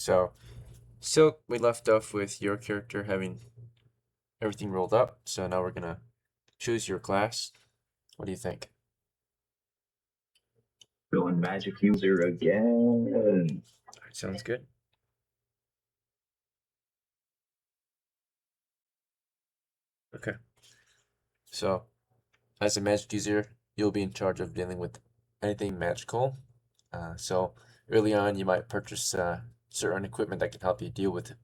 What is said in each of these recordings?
So, Silk, we left off with your character having everything rolled up. So now we're gonna choose your class. What do you think? Going magic user again. Alright, sounds good. Okay. So, as a magic user, you'll be in charge of dealing with anything magical. So early on, you might purchase certain equipment that can help you deal with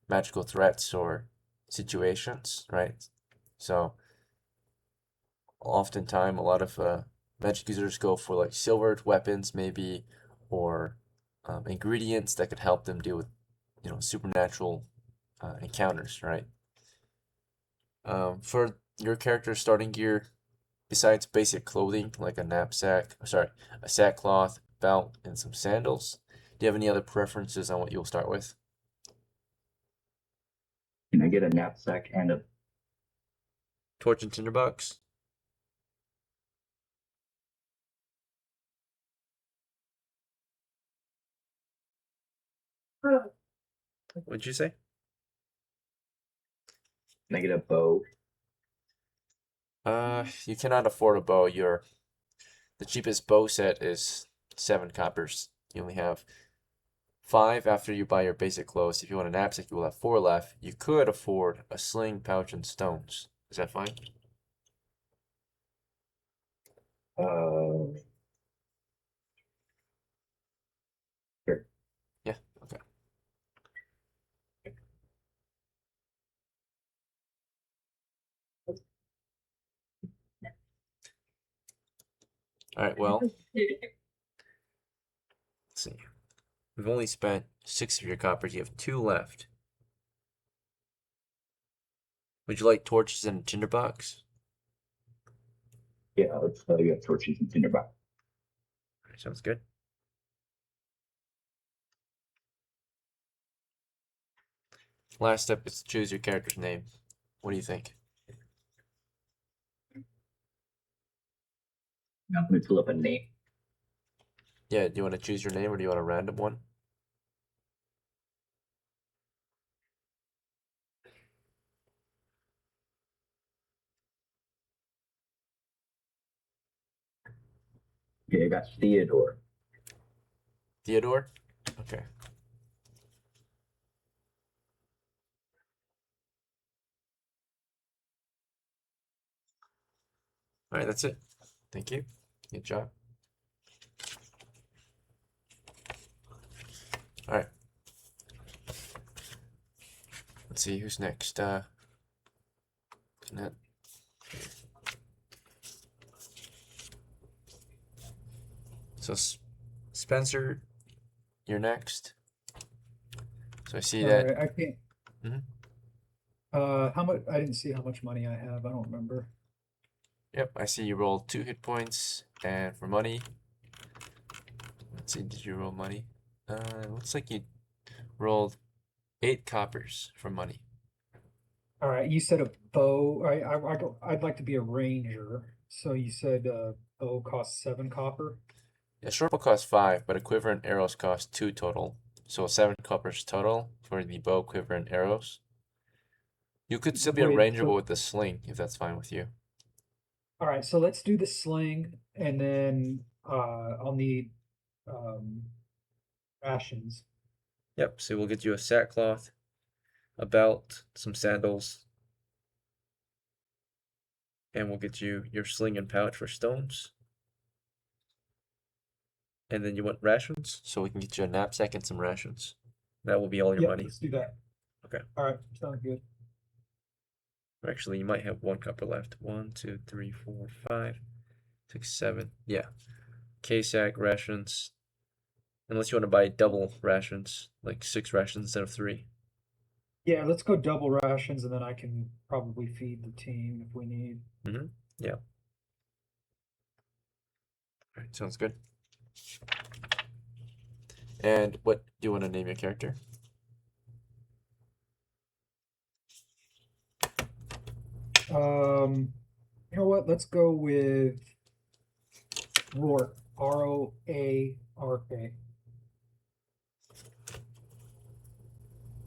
magical threats or situations, right? So oftentimes, a lot of magic users go for like silvered weapons, maybe, or ingredients that could help them deal with, supernatural encounters, right? For your character's starting gear, besides basic clothing like a knapsack, a sackcloth, belt, and some sandals, do you have any other preferences on what you'll start with? Can I get a knapsack and a Torch and tinderbox? What'd you say? can I get a bow? You cannot afford a bow. The cheapest bow set is 7 coppers. You only have 5 after you buy your basic clothes. If you want a knapsack, you will have 4 left. You could afford a sling, pouch, and stones. Is that fine? Uh, sure. Yeah, okay. Alright, well, let's see. We've only spent 6 of your coppers. You have 2 left. Would you like torches and a tinderbox? Yeah, let's get torches and tinderbox. Alright, sounds good. Last step is to choose your character's name. What do you think? Now let me pull up a name. Yeah, do you want to choose your name or do you want a random one? Okay, I got Theodore. Theodore? Okay. Alright, that's it. Thank you. Good job. Alright. Let's see who's next. Jeanette. So Spencer, you're next. So I see that. Sorry, I can't. Mhm. How much? I didn't see how much money I have. I don't remember. Yep, I see you rolled 2 hit points, and for money. Let's see, did you roll money? Looks like you rolled 8 coppers for money. All right, you said a bow. I'd like to be a ranger. So you said bow costs 7 copper. Yeah, short bow costs 5, but a quiver and arrows cost 2 total. So 7 coppers total for the bow, quiver, and arrows. You could still be a ranger, but with the sling, if that's fine with you. All right, so let's do the sling, and then I'll need rations. Yep, so we'll get you a sackcloth, a belt, some sandals, and we'll get you your sling and pouch for stones. And then you want rations, so we can get you a knapsack and some rations. That will be all your money. Let's do that. Okay. All right, sounds good. Actually, you might have 1 copper left. 1, 2, 3, 4, 5, 6, 7. Yeah. K-sack rations. Unless you want to buy double rations, like 6 rations instead of 3. Yeah, let's go double rations, and then I can probably feed the team if we need. Mm-hmm. Yeah. All right, sounds good. And what do you want to name your character? You know what? Let's go with ROARK. ROARK.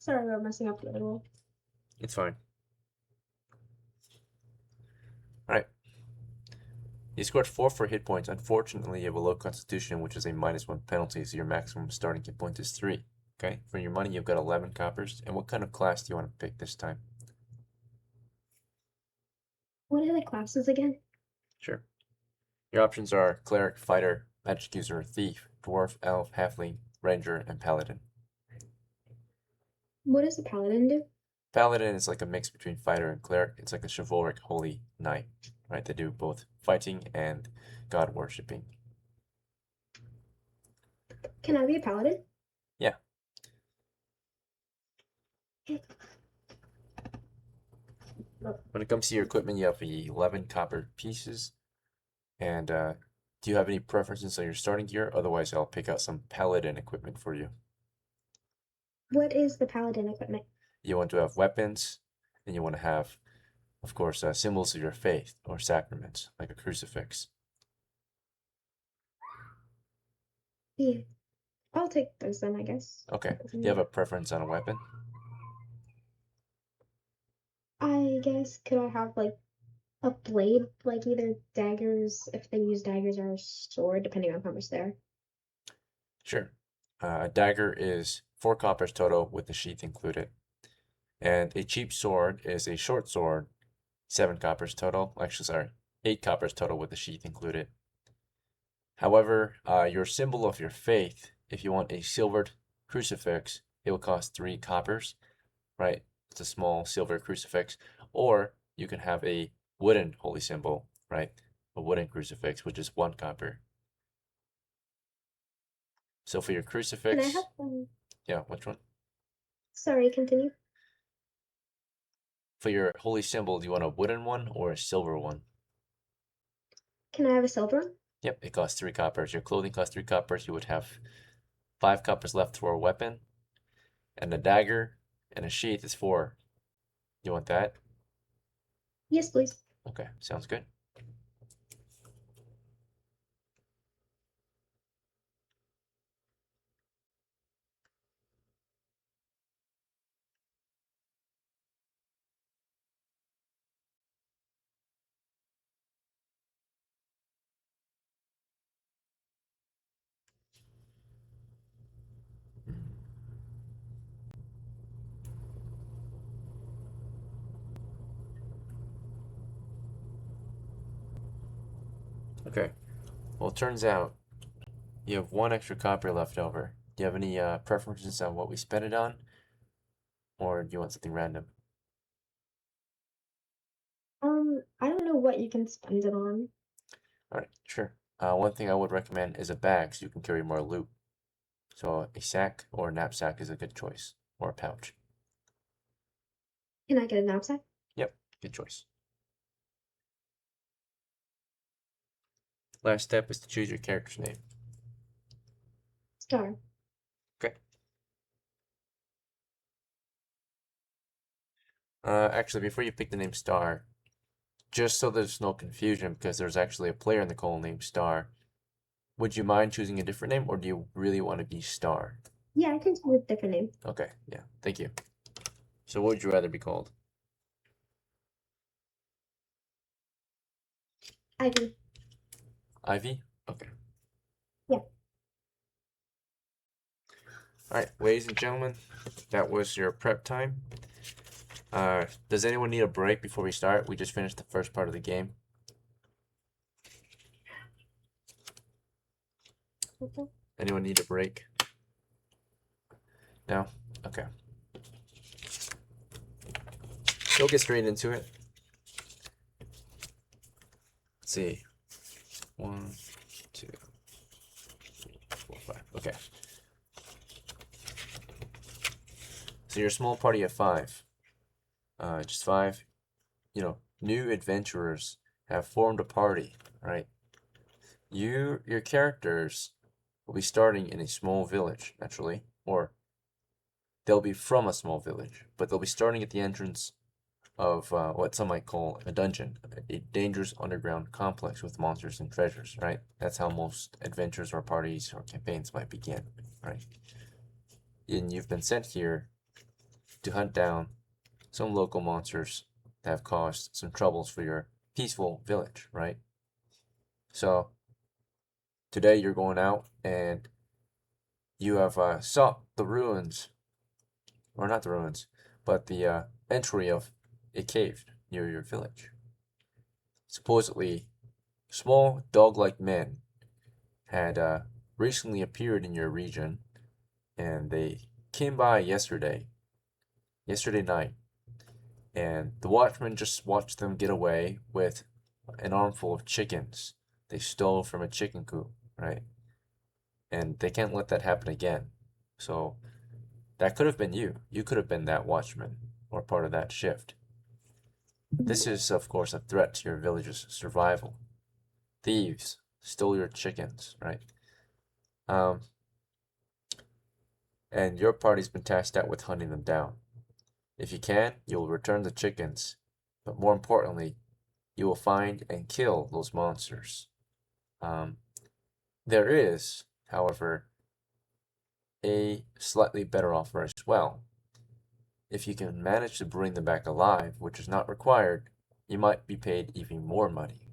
Sorry, we're messing up the other roll. It's fine. Alright. You scored 4 hit points. Unfortunately, you have a low constitution, which is a -1 penalty, so your maximum starting hit point is 3. Okay? For your money, you've got 11 coppers. And what kind of class do you want to pick this time? What are the classes again? Sure. Your options are Cleric, Fighter, Magic User, Thief, Dwarf, Elf, Halfling, Ranger, and Paladin. What does the paladin do? Paladin is like a mix between Fighter and Cleric. It's like a chivalric holy knight, right? They do both fighting and god worshipping. Can I be a paladin? Yeah. When it comes to your equipment, you have 11 copper pieces. And do you have any preferences on your starting gear? Otherwise, I'll pick out some paladin equipment for you. What is the paladin equipment? You want to have weapons, and you want to have, of course, symbols of your faith or sacraments, like a crucifix. Yeah. I'll take those then, I guess. Okay. Do you have a preference on a weapon? I guess, could I have like a blade, like either daggers, if they use daggers, or a sword, depending on how much they are? Sure. A dagger is 4 coppers total with the sheath included. And a cheap sword is a short sword, 7 coppers total. Actually, sorry, 8 coppers total with the sheath included. However, your symbol of your faith, if you want a silvered crucifix, it will cost 3 coppers, right? It's a small silver crucifix. Or you can have a wooden holy symbol, right? A wooden crucifix, which is 1 copper. So for your crucifix, Can I have one? yeah, which one? Sorry, continue. For your holy symbol, do you want a wooden one or a silver one? Can I have a silver one? Yep, it costs 3 coppers. Your clothing costs 3 coppers. You would have 5 coppers left for a weapon. And a dagger and a sheath is 4. You want that? Yes, please. Okay, sounds good. Okay, well, it turns out you have 1 extra copper left over. Do you have any preferences on what we spend it on? Or do you want something random? I don't know what you can spend it on. Alright, sure. One thing I would recommend is a bag so you can carry more loot. So a sack or a knapsack is a good choice. Or a pouch. Can I get a knapsack? Yep, good choice. Last step is to choose your character's name. Star. Okay. Actually, before you pick the name Star, just so there's no confusion, because there's actually a player in the call named Star, would you mind choosing a different name, or do you really want to be Star? Yeah, I can choose a different name. Okay, yeah, thank you. So what would you rather be called? Ivy. Ivy? Okay. Yeah. Alright, ladies and gentlemen, that was your prep time. Does anyone need a break before we start? We just finished the first part of the game. Okay. Anyone need a break? No? Okay. We'll get straight into it. Let's see. 1, 2, 3, 4, 5. Okay. So you're a small party of 5. Just 5, new adventurers have formed a party, right? Your characters will be starting in a small village, naturally, or they'll be from a small village, but they'll be starting at the entrance of what some might call a dungeon, a dangerous underground complex with monsters and treasures, right? That's how most adventures or parties or campaigns might begin, right? And you've been sent here to hunt down some local monsters that have caused some troubles for your peaceful village, right? So today you're going out and you have sought the ruins, or not the ruins, but the entry of a cave near your village. Supposedly, small dog-like men had recently appeared in your region, and they came by yesterday night, and the watchman just watched them get away with an armful of chickens they stole from a chicken coop, right? And they can't let that happen again. So that could have been you. You could have been that watchman or part of that shift. This is, of course, a threat to your village's survival. Thieves stole your chickens, right? And your party's been tasked out with hunting them down. If you can, you will return the chickens, but more importantly, you will find and kill those monsters. There is, however, a slightly better offer as well. If you can manage to bring them back alive, which is not required, you might be paid even more money.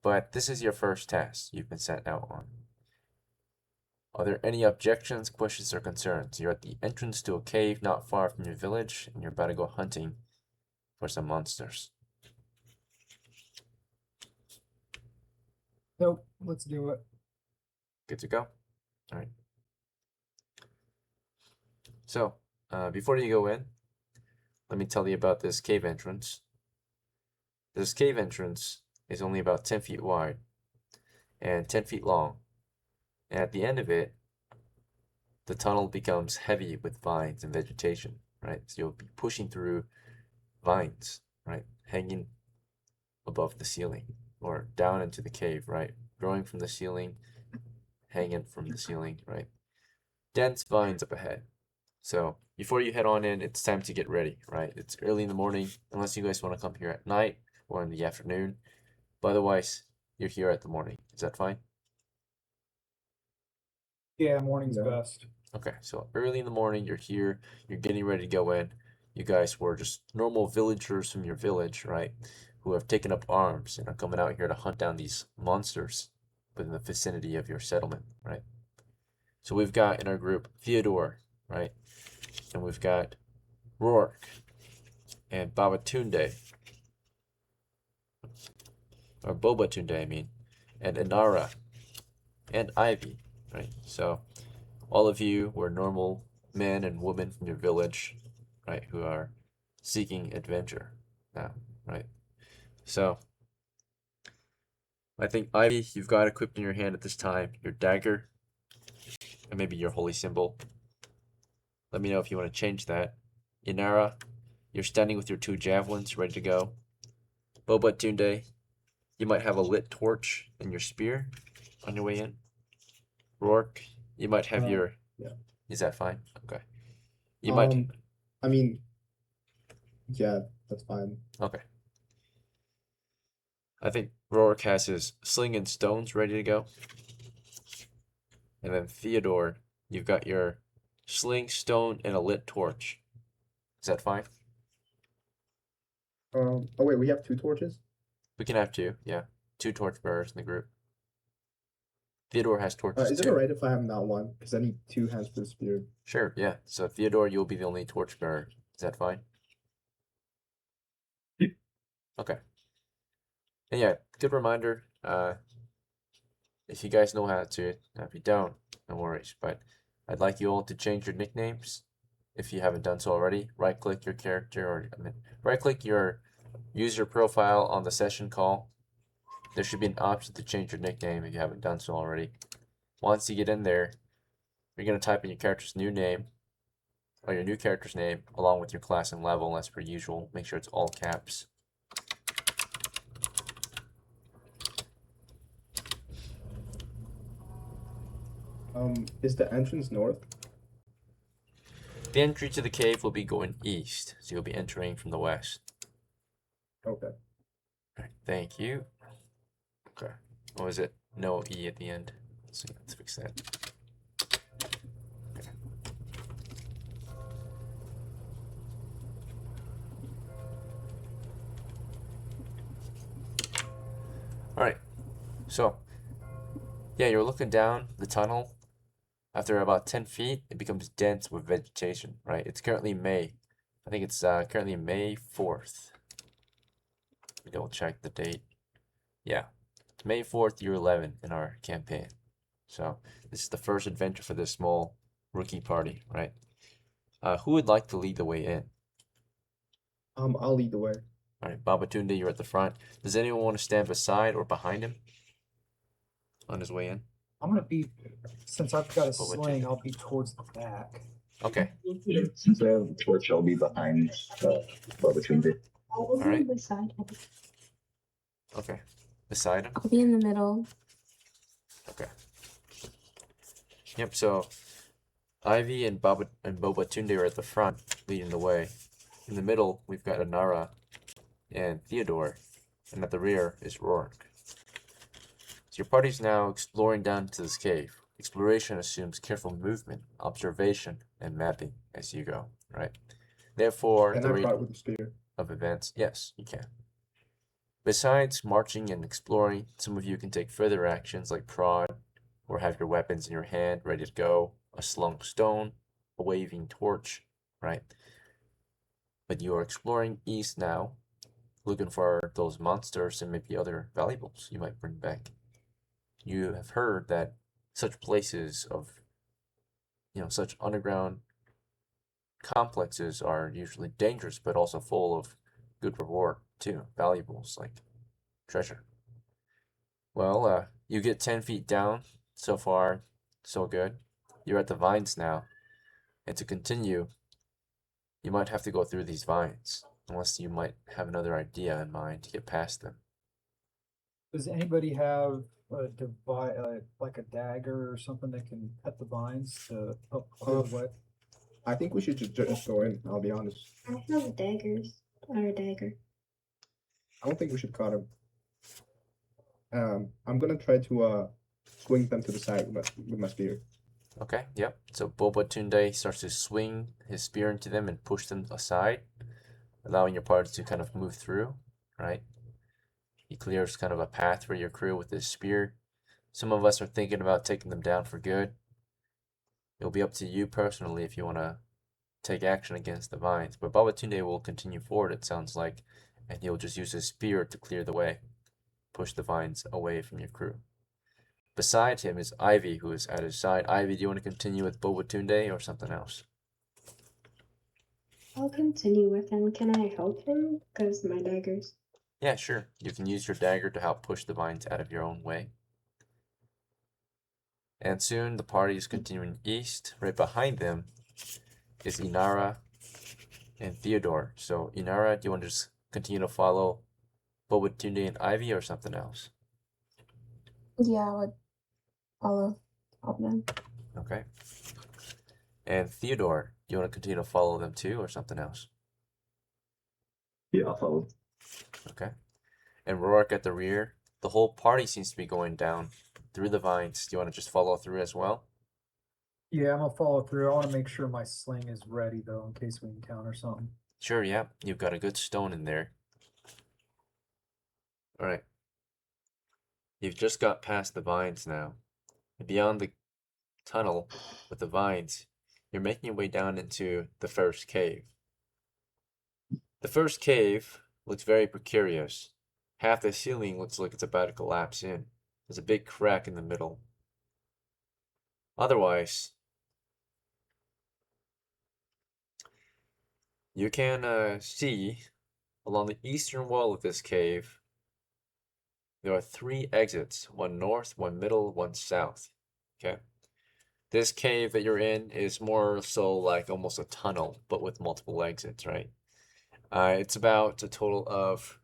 But this is your first task you've been sent out on. Are there any objections, questions, or concerns? You're at the entrance to a cave not far from your village, and you're about to go hunting for some monsters. Nope, let's do it. Good to go? All right. So, before you go in, let me tell you about this cave entrance. This cave entrance is only about 10 feet wide and 10 feet long. And at the end of it, the tunnel becomes heavy with vines and vegetation, right? So you'll be pushing through vines, right? Hanging above the ceiling or down into the cave, right? Growing from the ceiling, hanging from the ceiling, right? Dense vines up ahead. So before you head on in, it's time to get ready, right? It's early in the morning, unless you guys want to come here at night or in the afternoon. But otherwise, you're here at the morning. Is that fine? Yeah, morning's Yeah. best. Okay, so early in the morning, you're here, you're getting ready to go in. You guys were just normal villagers from your village, right? Who have taken up arms and are coming out here to hunt down these monsters within the vicinity of your settlement, right? So we've got in our group Theodore, right? And we've got ROARK and BOBOTUNDE, or BOBOTUNDE, I mean, and INARA and Ivy, right? So all of you were normal men and women from your village, right, who are seeking adventure now, right? So I think Ivy, you've got equipped in your hand at this time your dagger and maybe your holy symbol. Let me know if you want to change that. Inara, you're standing with your 2 javelins ready to go. BOBOTUNDE, you might have a lit torch and your spear on your way in. ROARK, you might have your... yeah. Is that fine? Okay. You might... I mean, yeah, that's fine. Okay. I think ROARK has his sling and stones ready to go. And then Theodore, you've got your sling, stone, and a lit torch. Is that fine? Oh wait, we have 2 torches? We can have 2, yeah. 2 torch bearers in the group. Theodore has torches Is it too. alright if I have not one? Because I need 2 hands for the spear. Sure, yeah. So Theodore, you'll be the only torch bearer. Is that fine? Okay. And yeah, good reminder. If you guys know how to, if you don't, no worries. But I'd like you all to change your nicknames if you haven't done so already. Right-click your character, or right-click your user profile on the session call. There should be an option to change your nickname if you haven't done so already. Once you get in there, you're going to type in your character's new name, or your new character's name, along with your class and level, as per usual. Make sure it's all caps. Is the entrance north? The entry to the cave will be going east, so you'll be entering from the west. Okay. Alright, thank you. Okay. What was it? No E at the end. So let's fix that. Okay. So, yeah, you're looking down the tunnel. After about 10 feet, it becomes dense with vegetation, right? It's currently May. I think it's currently May 4th. Let me double check the date. Yeah, it's May 4th, year 11 in our campaign. So, this is the first adventure for this small rookie party, right? Who would like to lead the way in? I'll lead the way. All right, BOBOTUNDE, you're at the front. Does anyone want to stand beside or behind him on his way in? I'm gonna be, since I've got a What would you sling, do? I'll be towards the back. Okay, Since I have a torch, I'll be behind BOBOTUNDE. I'll be Alright. beside him. okay. Beside him? I'll be in the middle. Okay. Yep, so Ivy and BOBOTUNDE are at the front, leading the way. In the middle, we've got INARA and Theodore, and at the rear is ROARK. So your party's now exploring down to this cave. Exploration assumes careful movement, observation, and mapping as you go, right? Therefore, And the I rate fight with the spear. of events, yes, you can. Besides marching and exploring, some of you can take further actions like prod, or have your weapons in your hand ready to go, a slung stone, a waving torch, right? But you are exploring east now, looking for those monsters and maybe other valuables you might bring back. You have heard that such places of, such underground complexes are usually dangerous, but also full of good reward too, valuables like treasure. Well, you get 10 feet down. So far, so good. You're at the vines now. And to continue, you might have to go through these vines, unless you might have another idea in mind to get past them. Does anybody have a like a dagger or something that can cut the vines to help clear the way? I think we should just go in. I'll be honest. I have daggers. Or a dagger. I don't think we should cut him. I'm gonna try to swing them to the side with my spear. Okay, yep. So BOBOTUNDE starts to swing his spear into them and push them aside, allowing your party to kind of move through, right? He clears kind of a path for your crew with his spear. Some of us are thinking about taking them down for good. It'll be up to you personally if you want to take action against the vines, but BOBOTUNDE will continue forward, it sounds like, and he'll just use his spear to clear the way, push the vines away from your crew. Beside him is Ivy, who is at his side. Ivy, do you want to continue with BOBOTUNDE or something else? I'll continue with him. Can I help him? Because my daggers. Yeah, sure. You can use your dagger to help push the vines out of your own way. And soon the party is continuing east. Right behind them is INARA and Theodore. So INARA, do you want to just continue to follow BOBOTUNDE and Ivy or something else? Yeah, I would follow all of them. Okay. And Theodore, do you want to continue to follow them too or something else? Yeah, I'll follow. Okay. And ROARK at the rear. The whole party seems to be going down through the vines. Do you want to just follow through as well? Yeah, I'm gonna follow through. I want to make sure my sling is ready though, in case we encounter something. Sure, yeah. You've got a good stone in there. Alright. You've just got past the vines now. And beyond the tunnel with the vines, you're making your way down into the first cave. The first cave looks very precarious. Half the ceiling looks like it's about to collapse in. There's a big crack in the middle. Otherwise, you can see along the eastern wall of this cave, there are 3 exits, one north, one middle, one south. Okay. This cave that you're in is more so like almost a tunnel, but with multiple exits, right? It's about a total of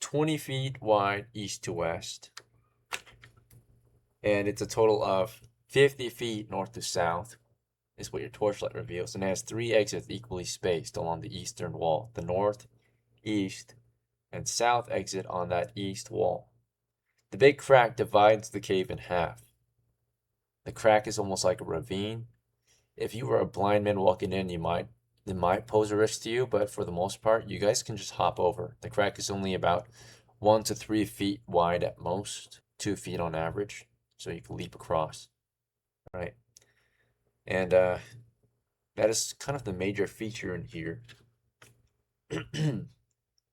20 feet wide east to west. And it's a total of 50 feet north to south, is what your torchlight reveals. And it has 3 exits equally spaced along the eastern wall. The north, east, and south exit on that east wall. The big crack divides the cave in half. The crack is almost like a ravine. If you were a blind man walking in, it might pose a risk to you, but for the most part, you guys can just hop over. The crack is only about 1 to 3 feet wide at most. 2 feet on average, so you can leap across, right? And that is kind of the major feature in here.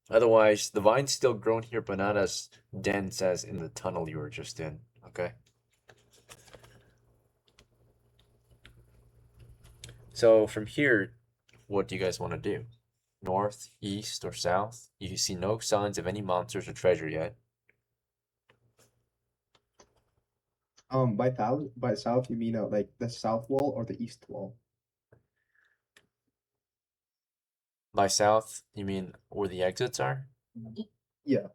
Otherwise, the vine's still growing here, but not as dense as in the tunnel you were just in, okay? So from here, what do you guys want to do? North, east, or south? You see no signs of any monsters or treasure yet. By south you mean like the south wall or the east wall? By south, you mean where the exits are? Yeah.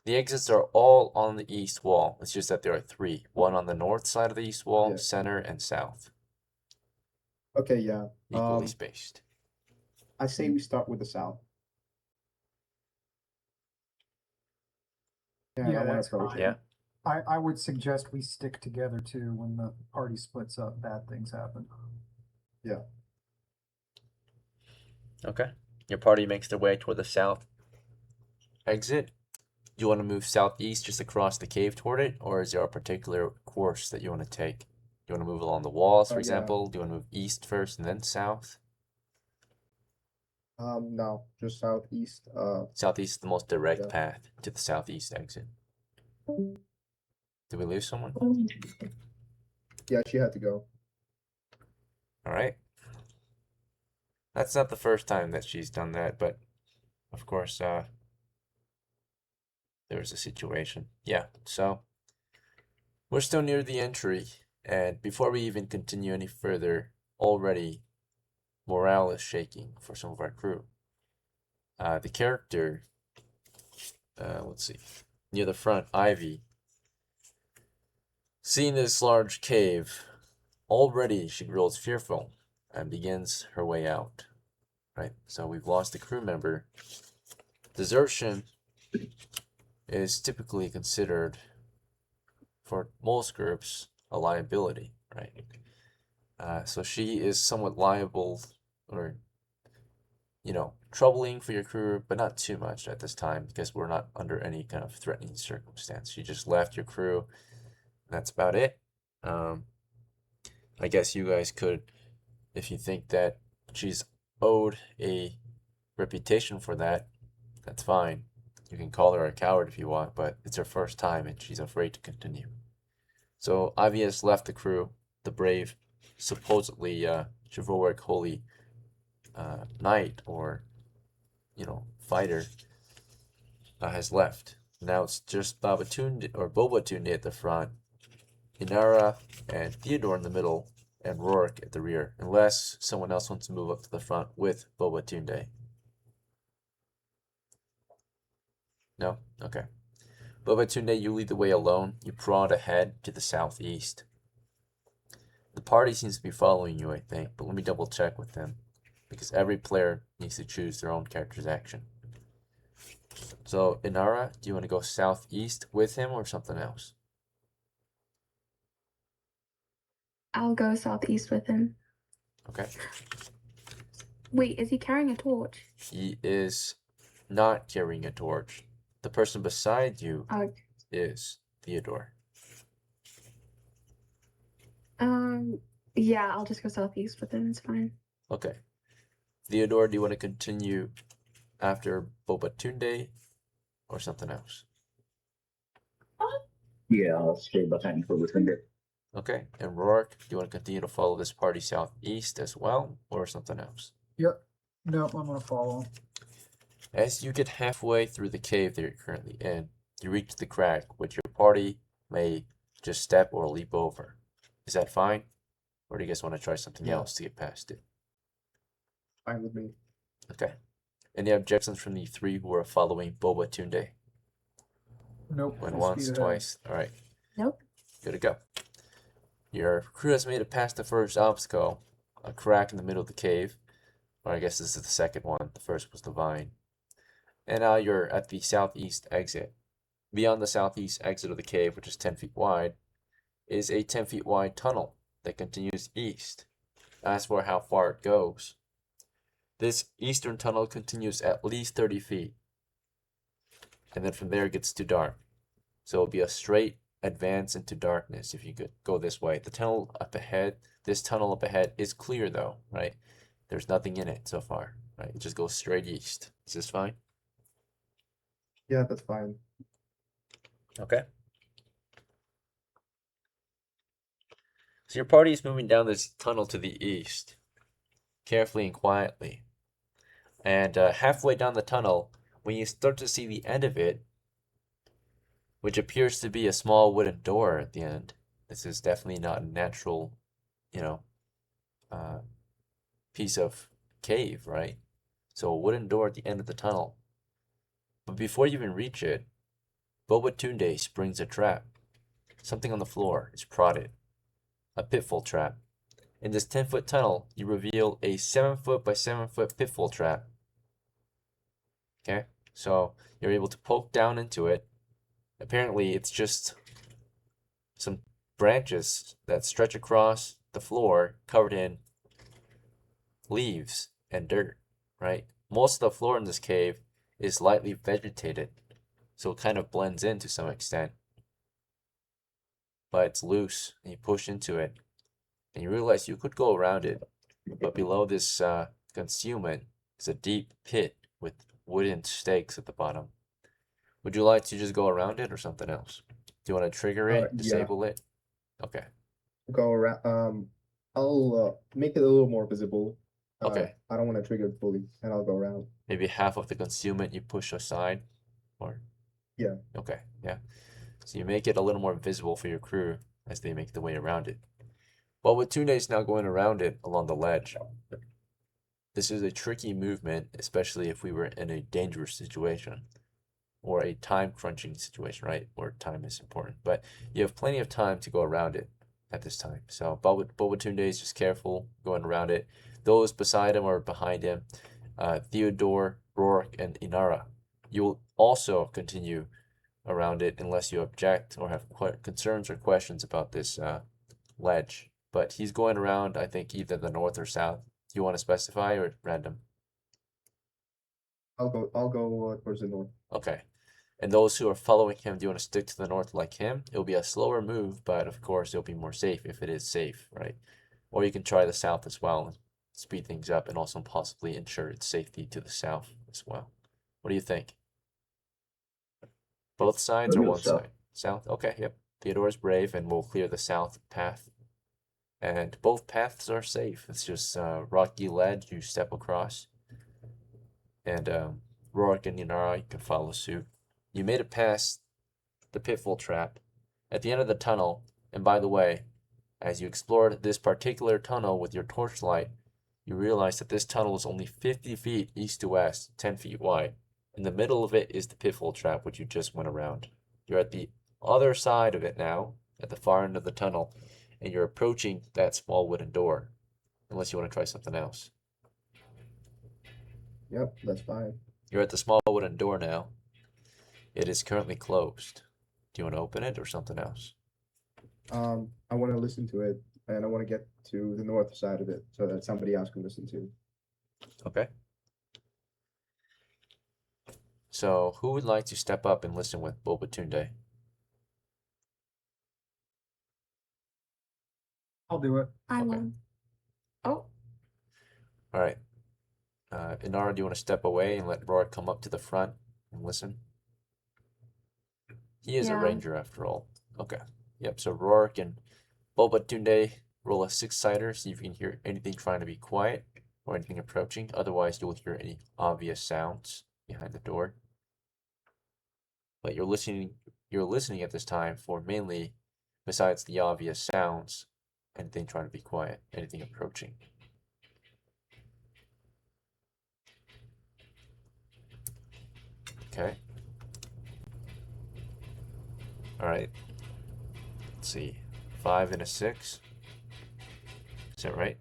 The exits are all on the east wall. It's just that there are 3. One on the north side of the east wall, Yeah. center, and south. Okay, yeah. Equally spaced. I say we start with the south. Yeah, I Yeah, don't want that's to approach fine. it. Yeah. I would suggest we stick together too when the party splits up, bad things happen. Yeah. Okay. Your party makes their way toward the south exit. Do you want to move southeast just across the cave toward it, or is there a particular course that you want to take? Do you want to move along the walls, for Yeah. example? Do you want to move east first and then south? No, just southeast. Southeast is the most direct Yeah. path to the southeast exit. Did we lose someone? Yeah, she had to go. All right. That's not the first time that she's done that, but of course, there's a situation. Yeah, so we're still near the entry, and before we even continue any further, already morale is shaking for some of our crew. The character, let's see, near the front, Ivy, seeing this large cave, already she grows fearful and begins her way out. Right, so we've lost a crew member. Desertion is typically considered, for most groups, a liability, right? So she is somewhat liable, or troubling for your crew, but not too much at this time because we're not under any kind of threatening circumstance. She just left your crew. That's about it. I guess you guys could, if you think that she's owed a reputation for that, that's fine. You can call her a coward if you want, but it's her first time and she's afraid to continue. So Ivy has left the crew. The brave, supposedly chivalric holy knight or fighter has left. Now it's just BOBOTUNDE at the front, INARA and Theodore in the middle, and ROARK at the rear, unless someone else wants to move up to the front with BOBOTUNDE. No? Okay. BOBOTUNDE, you lead the way alone. You prod ahead to the southeast. The party seems to be following you, I think, but let me double check with them, because every player needs to choose their own character's action. So, Inara, do you want to go southeast with him or something else? I'll go southeast with him. Okay. Wait, is he carrying a torch? He is not carrying a torch. The person beside you Oh, is Theodore. yeah, I'll just go southeast with him. It's fine. Okay. Theodore, do you want to continue after BOBOTUNDE or something else? Yeah, I'll stay behind for Kobold. Okay. And ROARK, do you want to continue to follow this party southeast as well or something else? Yep. Nope, I'm gonna follow. As you get halfway through the cave that you're currently in, you reach the crack, which your party may just step or leap over. Is that fine? Or do you guys want to try something Yeah. else to get past it? Fine with me. Okay. Any objections from the 3 who are following BOBOTUNDE? Nope. Went full once, speed ahead. twice. Alright. Nope. Good to go. Your crew has made it past the first obstacle, a crack in the middle of the cave. Or I guess this is the second one. The first was the vine. And now you're at the southeast exit. Beyond the southeast exit of the cave, which is 10 feet wide, is a 10 feet wide tunnel that continues east. As for how far it goes, this eastern tunnel continues at least 30 feet. And then from there it gets too dark. So it'll be a straight advance into darkness if you could go this way. The tunnel up ahead, this tunnel up ahead is clear though, right? There's nothing in it so far, right? It just goes straight east. Is this fine? Yeah, that's fine. Okay. So your party is moving down this tunnel to the east, carefully and quietly. And halfway down the tunnel, when you start to see the end of it, which appears to be a small wooden door at the end, this is definitely not a natural, you know, piece of cave, right? So a wooden door at the end of the tunnel. But before you even reach it, BOBOTUNDE springs a trap. Something on the floor is prodded. A pitfall trap. In this 10-foot tunnel, you reveal a 7-foot by 7-foot pitfall trap. Okay, so you're able to poke down into it. Apparently, it's just some branches that stretch across the floor covered in leaves and dirt, right? Most of the floor in this cave is lightly vegetated, so it kind of blends in to some extent. But it's loose, and you push into it, and you realize you could go around it, but below this concealment is a deep pit with wooden stakes at the bottom. Would you like to just go around it or something else? Do you want to trigger it, Yeah. disable it? Okay. Go around. I'll make it a little more visible. Okay. I don't want to trigger it fully, and I'll go around. Maybe half of the concealment you push aside, or Yeah. okay, yeah. So you make it a little more visible for your crew as they make the way around it. BOBOTUNDE is now going around it along the ledge. This is a tricky movement, especially if we were in a dangerous situation or a time crunching situation, right? Where time is important. But you have plenty of time to go around it at this time. So BOBOTUNDE is just careful going around it. Those beside him or behind him, Theodore, ROARK, and INARA. You will also continue around it unless you object or have concerns or questions about this ledge. But he's going around, I think, either the north or south. Do you want to specify or random? I'll go towards the north. Okay. And those who are following him, do you want to stick to the north like him? It'll be a slower move, but of course it'll be more safe if it is safe, right? Or you can try the south as well and speed things up and also possibly ensure its safety to the south as well. What do you think? Both sides or Maybe one south. side? South? Okay, yep. Theodore's brave and we'll clear the south path. And both paths are safe. It's just rocky ledge you step across. And ROARK and INARA, you can follow suit. You made it past the pitfall trap at the end of the tunnel. And by the way, as you explored this particular tunnel with your torchlight, you realized that this tunnel is only 50 feet east to west, 10 feet wide. In the middle of it is the pitfall trap, which you just went around. You're at the other side of it now, at the far end of the tunnel, and you're approaching that small wooden door. Unless you want to try something else. Yep, that's fine. You're at the small wooden door now. It is currently closed. Do you want to open it or something else? I want to listen to it, and I want to get to the north side of it so that somebody else can listen to. Okay. So, who would like to step up and listen with BOBOTUNDE? I'll do it. I Okay. will. Oh, All right. Inara, do you want to step away and let Roar come up to the front and listen? He is a Yeah. ranger after all. Okay. Yep. So Roark and BOBOTUNDE roll a 6-sider, see if you can hear anything trying to be quiet or anything approaching. Otherwise, you'll hear any obvious sounds behind the door. But you're listening at this time for mainly, besides the obvious sounds, anything trying to be quiet, anything approaching. Okay. All right. Let's see. 5 and a 6. Is that right?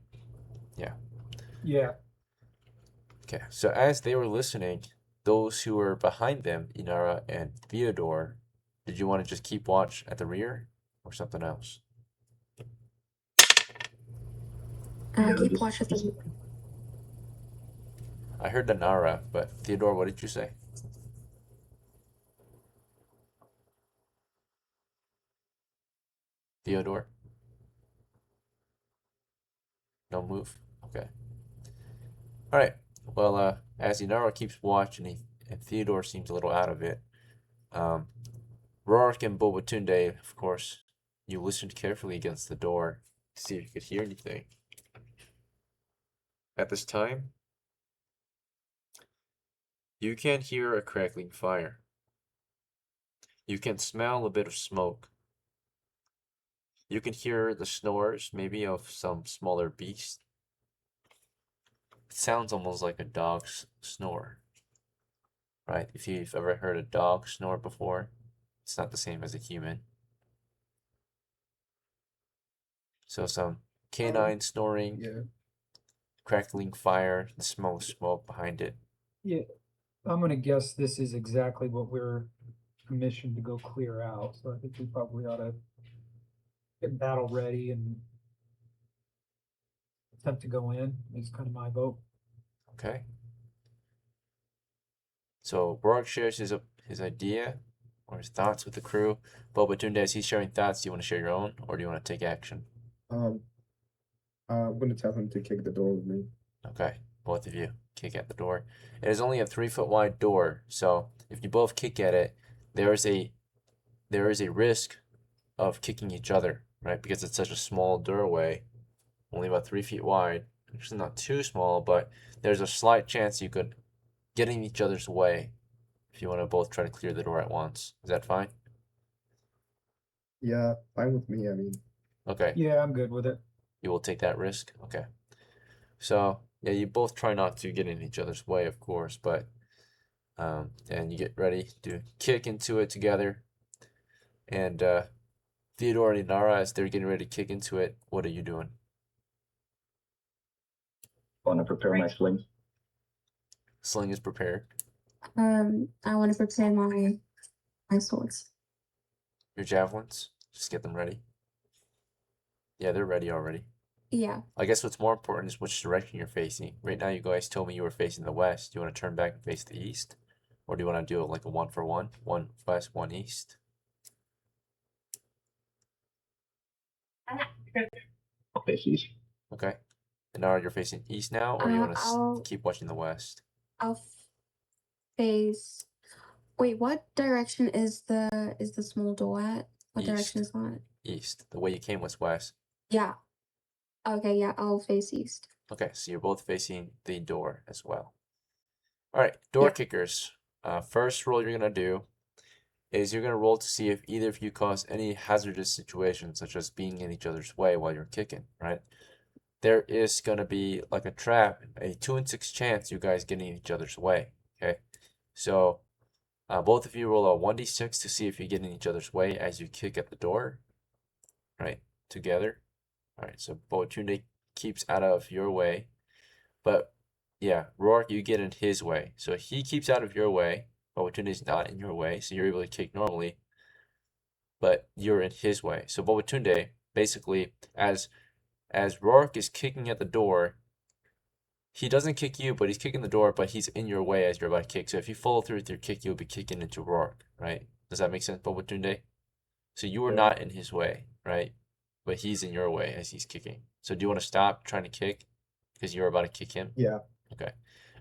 Yeah. Yeah. Okay. So as they were listening, those who were behind them, Inara and Theodore, did you want to just keep watch at the rear or something else? Yeah, keep just- watch at the. I heard Inara, but Theodore, what did you say? Theodore? No move? Okay. Alright. Well, as Inara keeps watching, and Theodore seems a little out of it, ROARK and BOBOTUNDE, of course, you listened carefully against the door to see if you could hear anything. At this time, you can hear a crackling fire. You can smell a bit of smoke. You can hear the snores, maybe of some smaller beast. It sounds almost like a dog's snore, right? If you've ever heard a dog snore before, it's not the same as a human. So some canine snoring, Yeah. crackling fire, the smoke behind it. Yeah, I'm gonna guess this is exactly what we're commissioned to go clear out, so I think we probably ought to get battle ready and attempt to go in, is kind of my vote. Okay. So ROARK shares his idea or his thoughts with the crew. BOBOTUNDE, as he's sharing thoughts, do you want to share your own, or do you want to take action? I'm gonna tell him to kick the door with me. Okay, both of you kick at the door. It is only a 3-foot wide door, so if you both kick at it, there is a risk of kicking each other, right? Because it's such a small doorway, only about 3 feet wide. Actually, not too small, but there's a slight chance you could get in each other's way if you want to both try to clear the door at once. Is that fine? Yeah, fine with me. I mean, Okay, Yeah, I'm good with it. you will take that risk. Okay. So yeah, you both try not to get in each other's way, of course, but and you get ready to kick into it together. And Theodore and Inara, as they're getting ready to kick into it, what are you doing? Want to prepare my sling? Sling is prepared. I want to prepare my swords. Your javelins, just get them ready. Yeah, they're ready already. Yeah. I guess what's more important is which direction you're facing. Right now, you guys told me you were facing the west. Do you want to turn back and face the east? Or do you want to do it like a 1-for-1? One west, one east? I'll face these. Okay. And now you're facing east now, or you want to I'll keep watching the west? I'll face. Wait, what direction is the small door at? What direction East. is that? East. The way you came was west. Yeah. Okay, yeah, I'll face east. Okay, so you're both facing the door as well. All right, door Yeah. kickers. First roll you're gonna do is you're gonna roll to see if either of you cause any hazardous situations, such as being in each other's way while you're kicking. Right? There is gonna be like a trap, a 2 in 6 chance you guys getting in each other's way. Okay, so both of you roll a 1d6 to see if you get in each other's way as you kick at the door. Right? Together. All right, so BOBOTUNDE keeps out of your way, but yeah, ROARK, you get in his way. So he keeps out of your way, BOBOTUNDE is not in your way, so you're able to kick normally, but you're in his way. So BOBOTUNDE, basically, as ROARK is kicking at the door, he doesn't kick you, but he's kicking the door, but he's in your way as you're about to kick. So if you follow through with your kick, you'll be kicking into ROARK, right? Does that make sense, BOBOTUNDE? So you are Yeah. not in his way, right? But he's in your way as he's kicking. So do you want to stop trying to kick? Because you're about to kick him? yeah. Okay.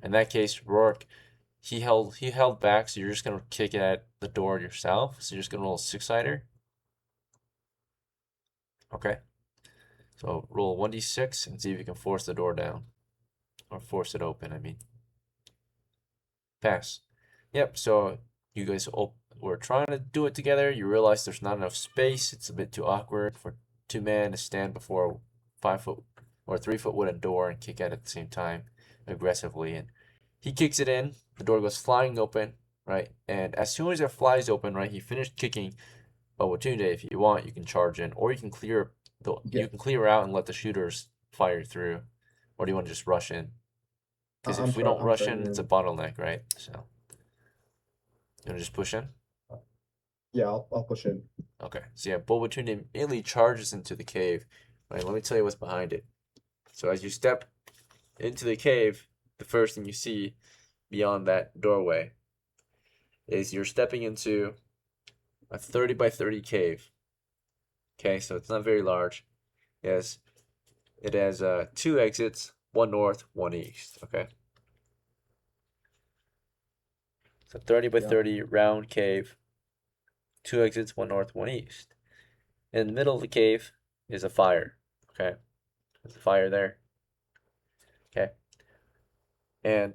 In that case, ROARK, he held back, so you're just gonna kick it at the door yourself. So you're just gonna roll a 6-sider. Okay. So roll 1d6 and see if you can force the door down. Or force it open, I mean. Pass. Yep, so you guys were trying to do it together. You realize there's not enough space. It's a bit too awkward for 2 men to stand before a 5-foot or 3-foot wooden door and kick at the same time aggressively. And he kicks it in. The door goes flying open, right? And as soon as it flies open, right, he finished kicking. BOBOTUNDE, if you want, you can charge in, or you can clear Yeah. you can clear out and let the shooters fire through, or do you want to just rush in? Because if we don't I'm rush charging in, it's a in. bottleneck, right? So you want to just push in? Yeah, I'll push in. Okay. So yeah, BOBOTUNDE immediately charges into the cave. Right, let me tell you what's behind it. So as you step into the cave, the first thing you see beyond that doorway is you're stepping into a 30 by 30 cave. Okay, so it's not very large. It has 2 exits, 1 north, 1 east. Okay. So 30 by Yeah. 30 round cave, 2 exits, 1 north, 1 east. In the middle of the cave is a fire. Okay. There's a fire there. Okay. And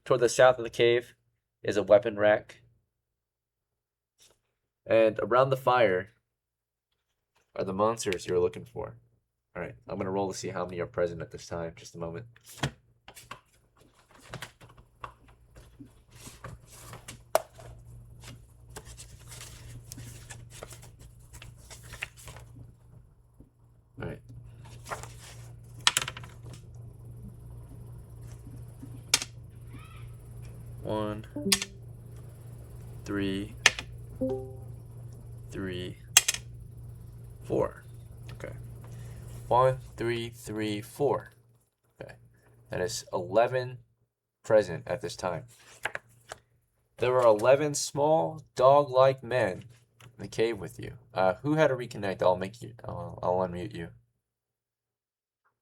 toward the south of the cave is a weapon rack. And around the fire are the monsters you're looking for. Alright, I'm gonna roll to see how many are present at this time. Just a moment. Alright. One, 3, 3, 4. Okay. 1, 3, 3, 4. Okay. That is 11 present at this time. There are 11 small dog-like men in the cave with you. Who had to reconnect? I'll unmute you.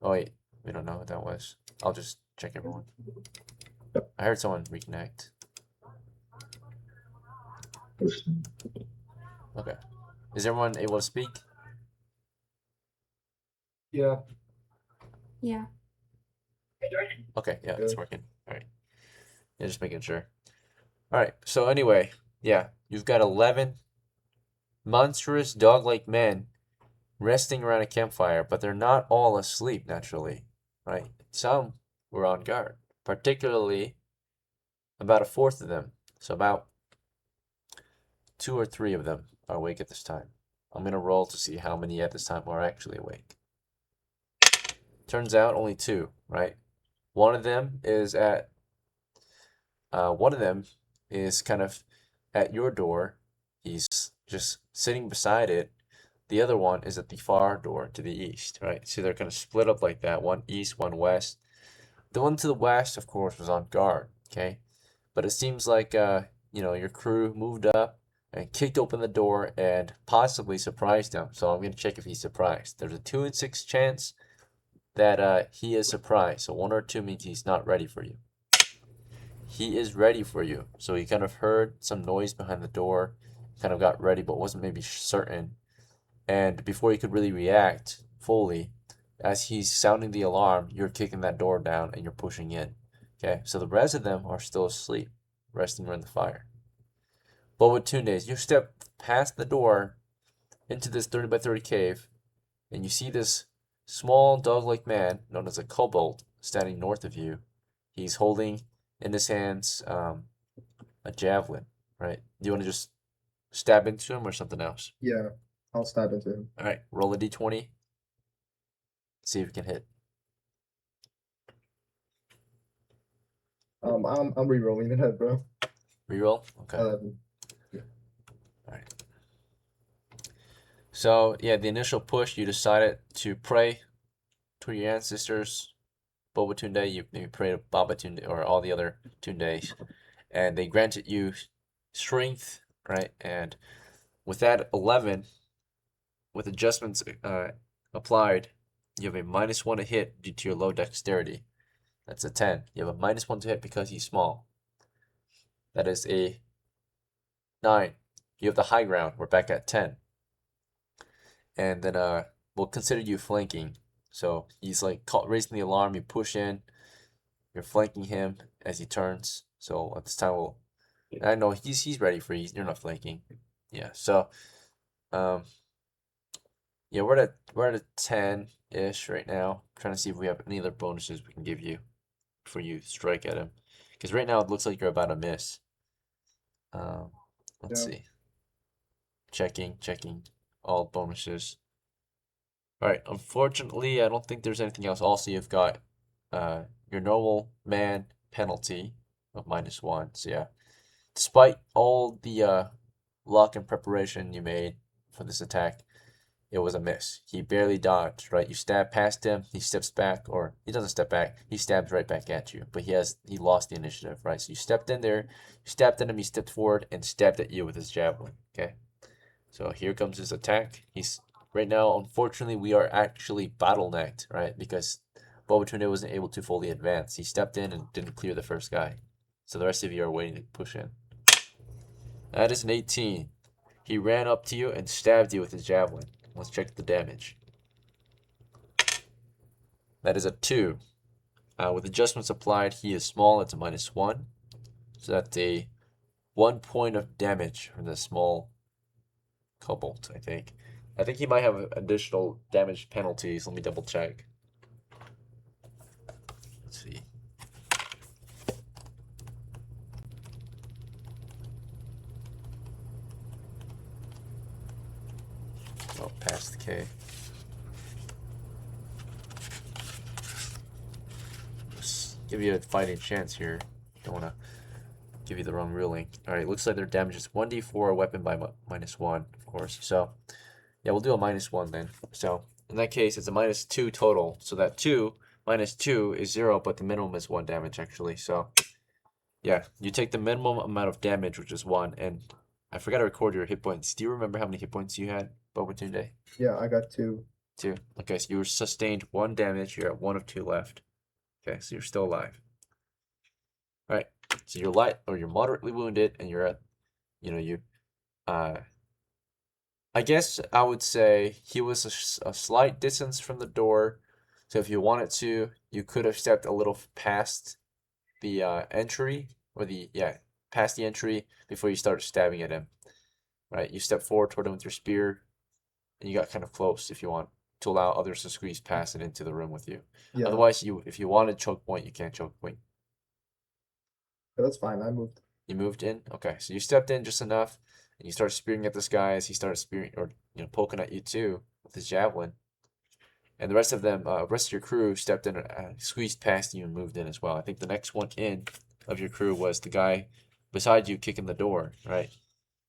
Oh wait, we don't know what that was. I'll just check everyone. I heard someone reconnect. Okay. Is everyone able to speak? Yeah. Yeah. Okay, yeah, it's Good. working. Alright. Yeah, just making sure. Alright, so anyway, yeah, you've got 11 monstrous dog-like men resting around a campfire, but they're not all asleep naturally, right? Some were on guard, particularly about a fourth of them. So about 2 or 3 of them are awake at this time. I'm gonna roll to see how many at this time are actually awake. Turns out only 2, right? One of them is kind of at your door. He's just sitting beside it. The other one is at the far door to the east, right? So they're kind of split up like that. One east, one west. The one to the west, of course, was on guard, okay? But it seems like, your crew moved up and kicked open the door and possibly surprised him. So I'm going to check if he's surprised. There's a 2 in 6 chance that he is surprised. So 1 or 2 means he's not ready for you. He is ready for you. So he kind of heard some noise behind the door, kind of got ready, but wasn't maybe certain. And before he could really react fully, as he's sounding the alarm, you're kicking that door down and you're pushing in. Okay, so the rest of them are still asleep, resting around the fire. BOBOTUNDE, you step past the door into this 30 by 30 cave, and you see this small dog-like man known as a kobold standing north of you. He's holding in his hands a javelin, right? Do you want to just stab into him or something else? Yeah, I'll stab into him. All right, roll a d20. See if you can hit. I'm re-rolling it, bro. Reroll. Okay. 11. So yeah, the initial push, you decided to pray to your ancestors, BOBOTUNDE. You pray to BOBOTUNDE or all the other Tundes, and they granted you strength, right? And with that 11, with adjustments applied, you have a -1 to hit due to your low dexterity. That's a 10. You have a -1 to hit because he's small. That is a 9. You have the high ground. We're back at 10. And then we'll consider you flanking. So he's like raising the alarm. You push in. You're flanking him as he turns. So at this time, I know he's ready for you. You're not flanking. Yeah. So yeah, we're at a 10-ish right now. I'm trying to see if we have any other bonuses we can give you before you strike at him. Because right now it looks like you're about to miss. Let's see. Checking all bonuses. All right. Unfortunately, I don't think there's anything else. Also, you've got your normal man penalty of -1. So yeah, despite all the luck and preparation you made for this attack, it was a miss. He barely dodged, right? You stab past him, he steps back, or he doesn't step back, he stabs right back at you. But he lost the initiative, right? So you stepped in there, you stabbed at him, he stepped forward and stabbed at you with his javelin. Okay. So here comes his attack. He's right now, unfortunately, we are actually bottlenecked, right? Because BOBOTUNDE wasn't able to fully advance. He stepped in and didn't clear the first guy. So the rest of you are waiting to push in. That is an 18. He ran up to you and stabbed you with his javelin. Let's check the damage. That is a 2. With adjustments applied, he is small. It's a -1. So that's a 1 point of damage from the small kobold, I think. I think he might have additional damage penalties. Let me double check. Let's see. Oh, past the K. Just give you a fighting chance here. Don't want to give you the wrong ruling. Alright, looks like their damage is 1d4, weapon by -1, of course. So, yeah, we'll do a -1 then. So, in that case, it's a -2 total. So that 2 minus 2 is 0, but the minimum is 1 damage, actually. So, yeah, you take the minimum amount of damage, which is 1, and I forgot to record your hit points. Do you remember how many hit points you had, BOBOTUNDE? Yeah, I got 2. 2. Okay, so you were sustained 1 damage. You're at 1 of 2 left. Okay, so you're still alive. Alright, so you're light, or you're moderately wounded, and you're at, I guess I would say he was a slight distance from the door. So if you wanted to, you could have stepped a little past the entry, or past the entry before you started stabbing at him. Right, you step forward toward him with your spear, and you got kind of close if you want to allow others to squeeze past and into the room with you. Yeah. Otherwise, if you wanted choke point, you can't choke point. But that's fine. I moved. You moved in? Okay, so you stepped in just enough, and you started spearing at this guy as he started spearing, or poking at you too with his javelin. And the rest of your crew stepped in, squeezed past you and moved in as well. I think the next one in of your crew was the guy beside you kicking the door, right?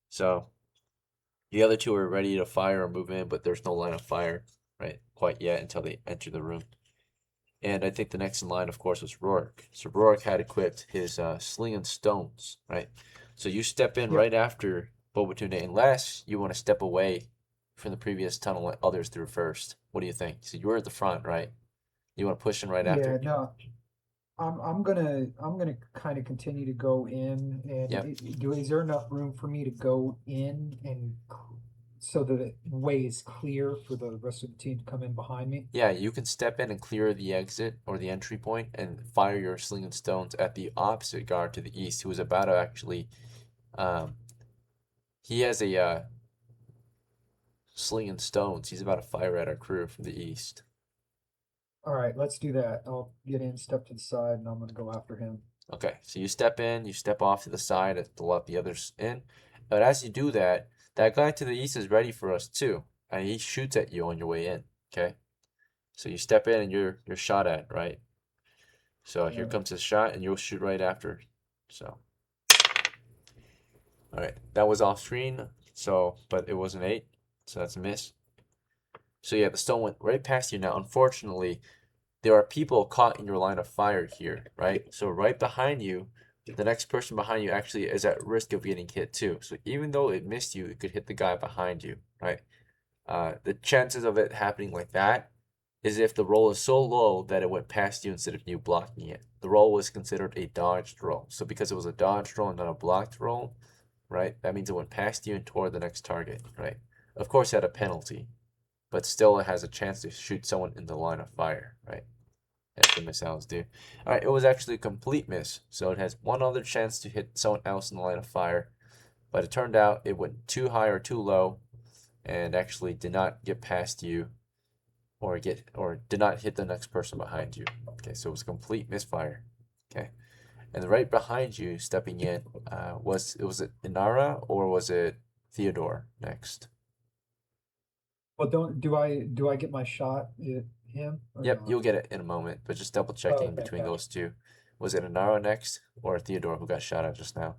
So the other two are ready to fire or move in, but there's no line of fire, right, quite yet until they enter the room. And I think the next in line, of course, was ROARK. So ROARK had equipped his sling and stones, right? So you step in right after BOBOTUNDE, unless you want to step away from the previous tunnel and let others through first. What do you think? So you're at the front, right? You want to push in right after? Yeah, no. I'm gonna kind of continue to go in, and Yep. is there enough room for me to go in and so the way is clear for the rest of the team to come in behind me? Yeah, you can step in and clear the exit or the entry point and fire your sling and stones at the opposite guard to the east, who is about to actually, he has a sling and stones. He's about to fire at our crew from the east. All right, let's do that. I'll get in, step to the side, and I'm gonna go after him. Okay, so you step in, you step off to the side to let the others in. But as you do that, that guy to the east is ready for us too, and he shoots at you on your way in. Okay, so you step in and you're shot at, right? So here comes his shot, and you'll shoot right after. So, all right, that was off screen. So, but it was an 8, so that's a miss. So yeah, the stone went right past you. Now, unfortunately, there are people caught in your line of fire here, right? So right behind you, the next person behind you actually is at risk of getting hit too. So even though it missed you, it could hit the guy behind you, right? The chances of it happening like that is if the roll is so low that it went past you instead of you blocking it. The roll was considered a dodged roll. So because it was a dodged roll and not a blocked roll, right? That means it went past you and toward the next target, right? Of course, it had a penalty, but still it has a chance to shoot someone in the line of fire, right? As the missiles do. Alright, it was actually a complete miss, so it has one other chance to hit someone else in the line of fire, but it turned out it went too high or too low, and actually did not get past you, or did not hit the next person behind you. Okay, so it was a complete misfire. Okay, and right behind you, stepping in, was it INARA or was it Theodore next? Well, do I get my shot at him? Or Yep, not? you'll get it in a moment, but just double checking okay, between gotcha. those two. Was it INARA next or Theodore who got shot at just now?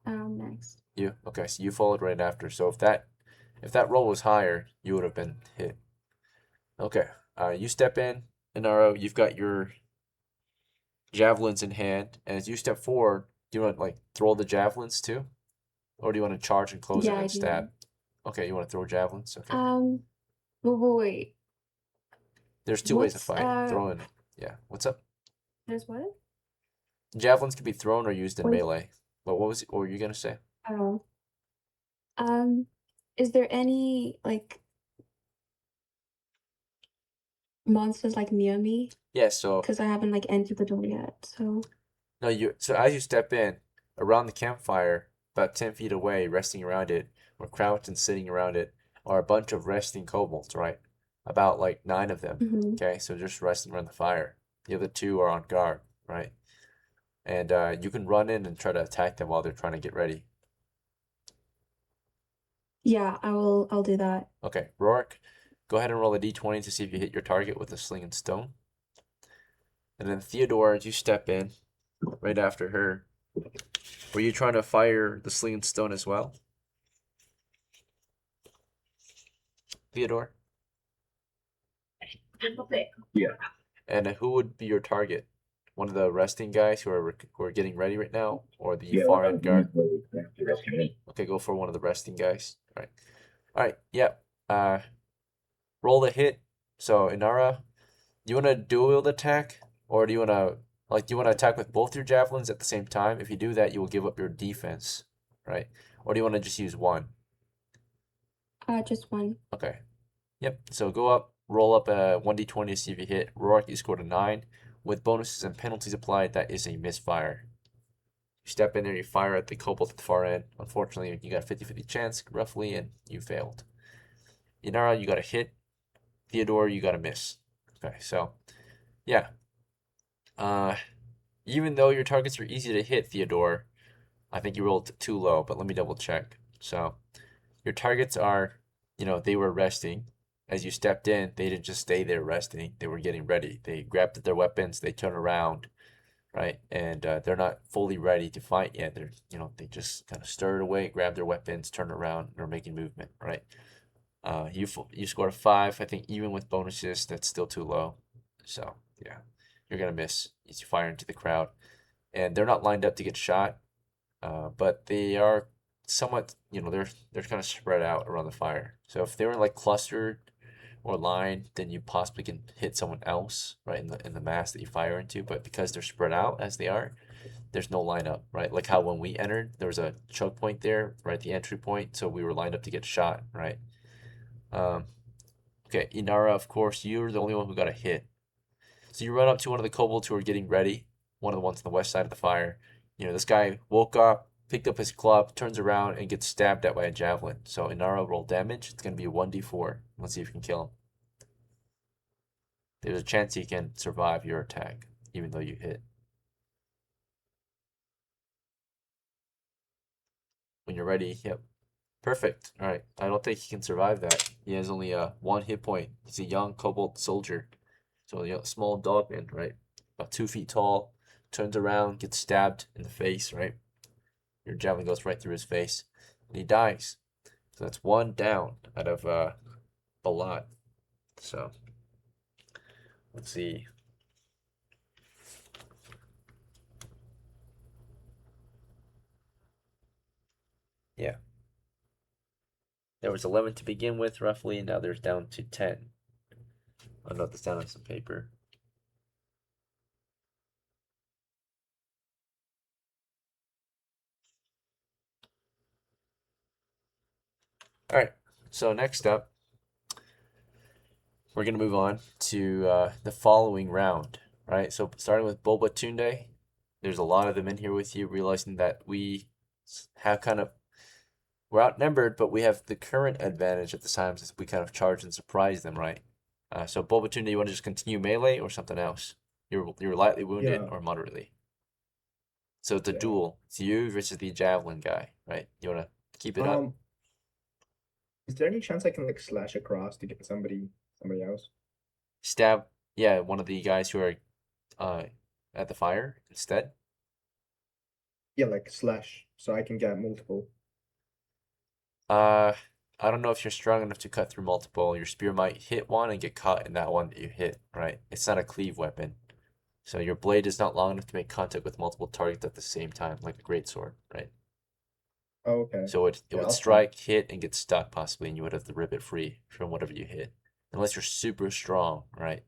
Next. You? Okay, so you followed right after. So if that roll was higher, you would have been hit. Okay, you step in, INARA, you've got your javelins in hand, and as you step forward, do you want to like throw the javelins too? Or do you want to charge and close Yeah, in I and do. stab? Okay, you want to throw javelins? Okay. Wait. There's two ways to What's fight. Throwing. Yeah. What's up? There's what? Javelins can be thrown or used in Wait. melee. But what were you gonna say? Oh. Is there any like monsters like near me? Yeah. So Because I haven't like entered the door yet. So no, so as you step in around the campfire, about 10 feet away, resting around it, or crouched and sitting around it, are a bunch of resting kobolds, right? About like 9 of them. mhm. Okay, so just resting around the fire. The other 2 are on guard, right? And you can run in and try to attack them while they're trying to get ready. Yeah, I'll do that. Okay, Rourke, go ahead and roll a d20 to see if you hit your target with a sling and stone. And then Theodore, as you step in, right after her, were you trying to fire the sling and stone as well? Theodore? Yeah. And who would be your target? One of the resting guys who are getting ready right now, or the Yeah. far end guard? Rescue. Okay, go for one of the resting guys. All right. Yep. Roll the hit. So Inara, do you want to dual attack, or do you want to attack with both your javelins at the same time? If you do that, you will give up your defense, right? Or do you want to just use one? Just one. Okay. Yep. So go up, roll up a 1d20 to see if you hit. Rourke, you scored a 9. With bonuses and penalties applied, that is a misfire. You step in there, you fire at the kobold at the far end. Unfortunately, you got a 50-50 chance, roughly, and you failed. Inara, you got a hit. Theodore, you got a miss. Okay, so, yeah. Even though your targets are easy to hit, Theodore, I think you rolled too low, but let me double check. So, your targets are, they were resting. As you stepped in, they didn't just stay there resting. They were getting ready. They grabbed their weapons, they turn around, right? And they're not fully ready to fight yet. They just kind of stir it away, grab their weapons, turn around, and are making movement, right? You scored a 5. I think even with bonuses, that's still too low. So yeah, you're gonna miss as you fire into the crowd, and they're not lined up to get shot, but they are somewhat. They're kind of spread out around the fire. So if they were like clustered or lined, then you possibly can hit someone else, right, in the mass that you fire into. But because they're spread out as they are, there's no lineup, right? Like how when we entered, there was a choke point there, right, the entry point, so we were lined up to get shot, right? Okay, Inara, of course, you're the only one who got a hit. So you run up to one of the kobolds who are getting ready, one of the ones on the west side of the fire. This guy woke up, picked up his club, turns around, and gets stabbed at by a javelin. So Inara, roll damage. It's going to be a 1d4. Let's see if you can kill him. There's a chance he can survive your attack, even though you hit. When you're ready, yep. Perfect. All right. I don't think he can survive that. He has only 1 hit point. He's a young kobold soldier. So, small dogman, right? About 2 feet tall. Turns around, gets stabbed in the face, right? Your javelin goes right through his face. And he dies. So that's 1 down out of a lot. So, let's see. Yeah. There was 11 to begin with, roughly, and now there's down to 10. I'll note this down on some paper. All right, so next up, we're going to move on to the following round, right? So starting with BOBOTUNDE, there's a lot of them in here with you, realizing that we have we're outnumbered, but we have the current advantage at the times as we kind of charge and surprise them, right? So BOBOTUNDE, you want to just continue melee or something else? You're lightly wounded Yeah. or moderately. So it's a Yeah. duel. It's you versus the javelin guy, right? You want to keep it up? Is there any chance I can like slash across to get somebody else? Stab, yeah, one of the guys who are at the fire instead. Yeah, like slash, so I can get multiple. I don't know if you're strong enough to cut through multiple. Your spear might hit one and get caught in that one that you hit, right? It's not a cleave weapon. So your blade is not long enough to make contact with multiple targets at the same time, like a greatsword, right? Oh, okay. So it Yeah, would I'll see. strike, hit, and get stuck possibly, and you would have to rip it free from whatever you hit. Unless you're super strong, right?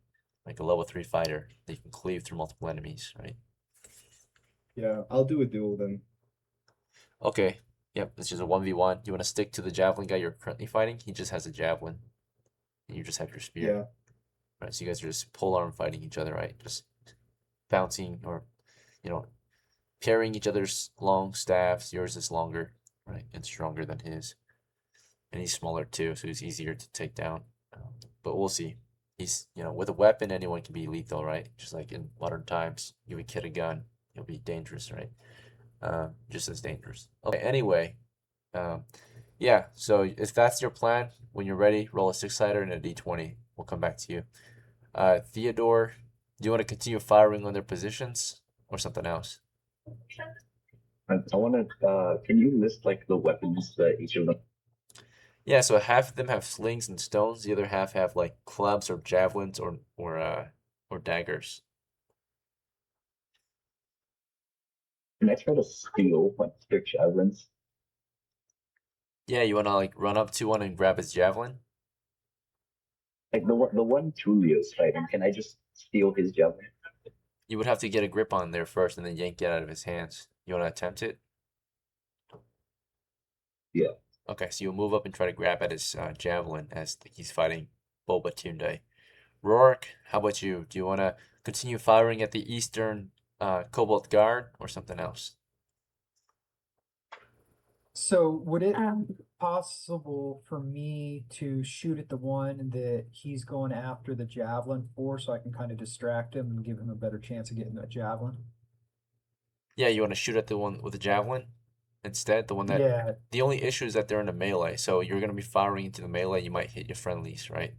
Like a level 3 fighter that you can cleave through multiple enemies, right? Yeah, I'll do a duel then. Okay. Yep, this is a 1v1. You want to stick to the javelin guy you're currently fighting? He just has a javelin. And you just have your spear. Yeah. Right, so you guys are just polearm fighting each other, right? Just bouncing or, you know, parrying each other's long staffs. Yours is longer, right? And stronger than his. And he's smaller too, so he's easier to take down. But we'll see. He's, you know, with a weapon, anyone can be lethal, right? Just like in modern times, give a kid a gun, he'll be dangerous, right? Just as dangerous. Okay, anyway, yeah, so if that's your plan, when you're ready, roll a 6-sider and a d20. We'll come back to you. Theodore, do you want to continue firing on their positions or something else? I want to. Can you list like the weapons that each of them? Yeah, so half of them have slings and stones. The other half have like clubs or javelins or daggers. Can I try to steal one of their javelins? Yeah, you wanna like run up to one and grab his javelin? Like the one Tulio's fighting. Can I just steal his javelin? You would have to get a grip on there first and then yank it out of his hands. You wanna attempt it? Yeah. Okay, so you'll move up and try to grab at his javelin as he's fighting BOBOTUNDE. ROARK, how about you? Do you wanna continue firing at the Eastern Kobold Guard or something else? So would it Um, possible for me to shoot at the one that he's going after the javelin for, so I can kind of distract him and give him a better chance of getting that javelin? Yeah, you wanna shoot at the one with the javelin instead? The one that Yeah, the only issue is that they're in a melee, so you're gonna be firing into the melee, you might hit your friendlies, right?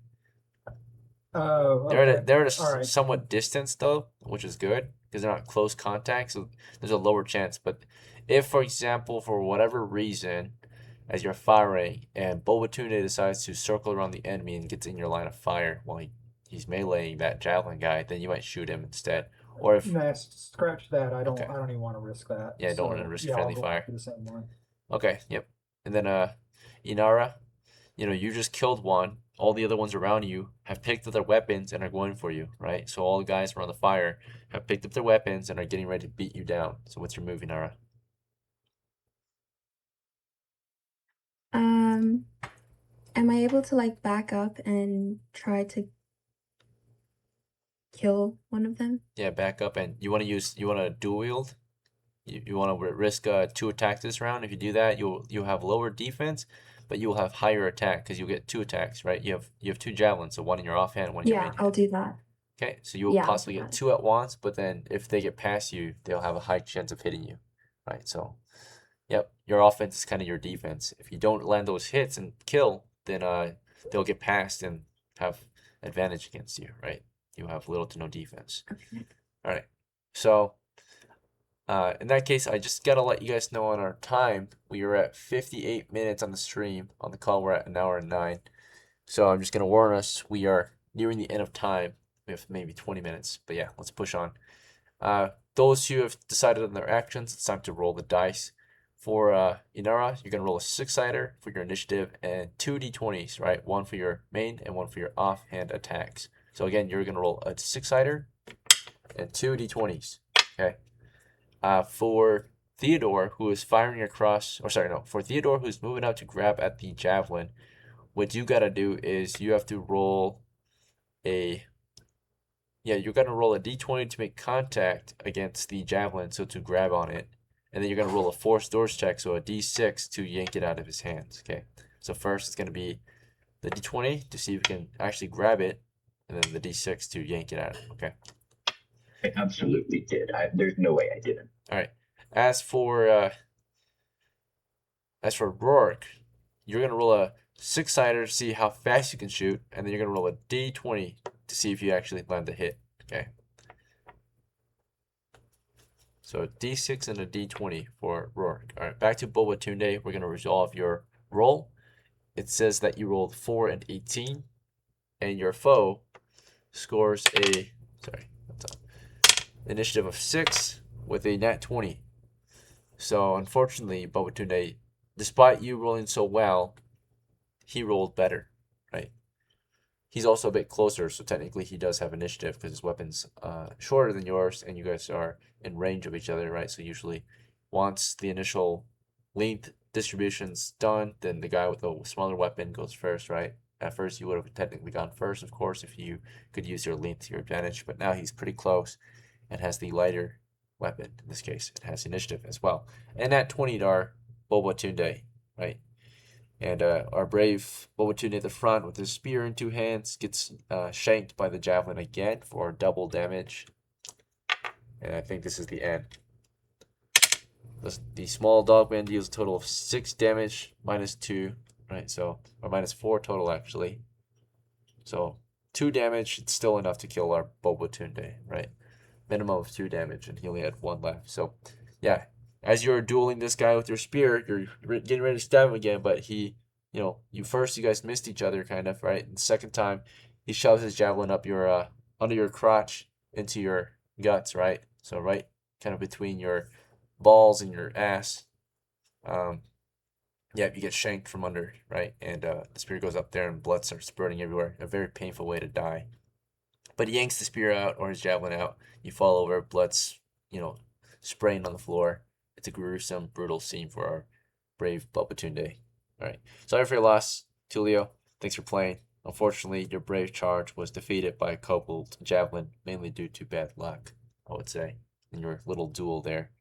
oh, They're okay, they're at a alright. somewhat distance though, which is good because they're not close contact, so there's a lower chance. But if, for example, for whatever reason, as you're firing and Bobatunde decides to circle around the enemy and gets in your line of fire while he's meleeing that javelin guy, then you might shoot him instead. Or if Nah, scratch that, I okay, don't even wanna risk that, yeah, don't want to so, risk yeah, I'll friendly go fire. after the same one. Okay, yep. And then Inara, you know, you just killed one. All the other ones around you have picked up their weapons and are going for you, right? So all the guys around the fire have picked up their weapons and are getting ready to beat you down. So what's your move, Inara? am I able to like back up and try to kill one of them? Yeah, back up and you want to dual wield? You want to risk 2 attacks this round. If you do that, you'll have lower defense, but you'll have higher attack because you'll get 2 attacks, right? You have 2 javelins, so one in your offhand, one in your Yeah, main I'll hand. do that. Okay, so you'll Yeah, I'll possibly do get that. 2 at once, but then if they get past you, they'll have a high chance of hitting you, right? So, yep, your offense is kind of your defense. If you don't land those hits and kill, then they'll get past and have advantage against you, right? You have little to no defense. Okay. All right, so in that case, I just gotta let you guys know on our time. We are at 58 minutes on the stream. On the call, we're at 1 hour and 9. So I'm just gonna warn us, we are nearing the end of time. We have maybe 20 minutes, but yeah, let's push on. Those who have decided on their actions, it's time to roll the dice. For Inara, you're gonna roll a 6-sider for your initiative and 2 d20s, right? One for your main and one for your offhand attacks. So again, you're gonna roll a 6-sider and 2 d20s. Okay. For Theodore, who is firing across, or sorry, no, for Theodore, who's moving out to grab at the javelin, what you gotta do is you have to roll a, yeah, you're gonna roll a d20 to make contact against the javelin, so to grab on it, and then you're gonna roll a force doors check, so a d6 to yank it out of his hands. Okay, so first it's gonna be the d20 to see if you can actually grab it, and then the d6 to yank it out. Okay. I absolutely did. There's no way I didn't. All right. As for ROARK, you're gonna roll a 6-sider to see how fast you can shoot, and then you're gonna roll a d20 to see if you actually land the hit. Okay. So a d6 and a d20 for ROARK. All right. Back to Bobatunde. We're gonna resolve your roll. It says that you rolled 4 and 18, and your foe scores a initiative of 6 with a nat 20. So unfortunately, Bobatunde, despite you rolling so well, he rolled better, right? He's also a bit closer, so technically he does have initiative because his weapon's shorter than yours, and you guys are in range of each other, right? So usually, once the initial length distribution's done, then the guy with the smaller weapon goes first, right? At first, you would have technically gone first, of course, if you could use your length to your advantage, but now he's pretty close and has the lighter weapon. In this case, it has initiative as well. And at 20 are BOBOTUNDE, right? And our brave BOBOTUNDE at the front with his spear in 2 hands gets shanked by the javelin again for double damage. And I think this is the end. The small dogman deals a total of 6 damage, -2, right? So, or -4 total actually. So 2 damage, it's still enough to kill our BOBOTUNDE, right? Minimum of 2 damage, and he only had 1 left. So, yeah, as you're dueling this guy with your spear, you're getting ready to stab him again, but he, you guys missed each other, kind of, right? And the second time, he shoves his javelin up your, under your crotch into your guts, right? So right kind of between your balls and your ass. Yeah, you get shanked from under, right? And the spear goes up there and blood starts spurting everywhere. A very painful way to die. But he yanks the spear out or his javelin out. You fall over, blood's, spraying on the floor. It's a gruesome, brutal scene for our brave BOBOTUNDE. Alright. Sorry for your loss, Tulio. Thanks for playing. Unfortunately, your brave charge was defeated by a Kobold javelin, mainly due to bad luck, I would say, in your little duel there.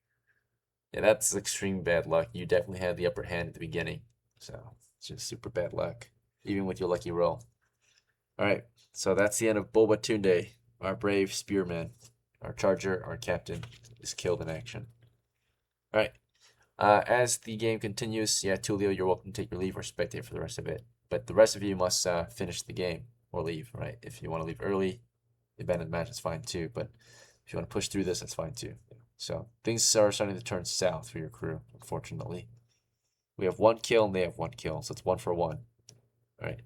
Yeah, that's extreme bad luck. You definitely had the upper hand at the beginning. So, it's just super bad luck, even with your lucky roll. Alright, so that's the end of BOBOTUNDE, our brave spearman. Our charger, our captain, is killed in action. Alright, as the game continues, yeah, Tulio, you're welcome to take your leave or spectate for the rest of it. But the rest of you must finish the game or leave, right? If you want to leave early, abandon the match, that's fine too. But if you want to push through this, that's fine too. So things are starting to turn south for your crew, unfortunately. We have 1 kill and they have 1 kill, so it's 1 for 1. Alright.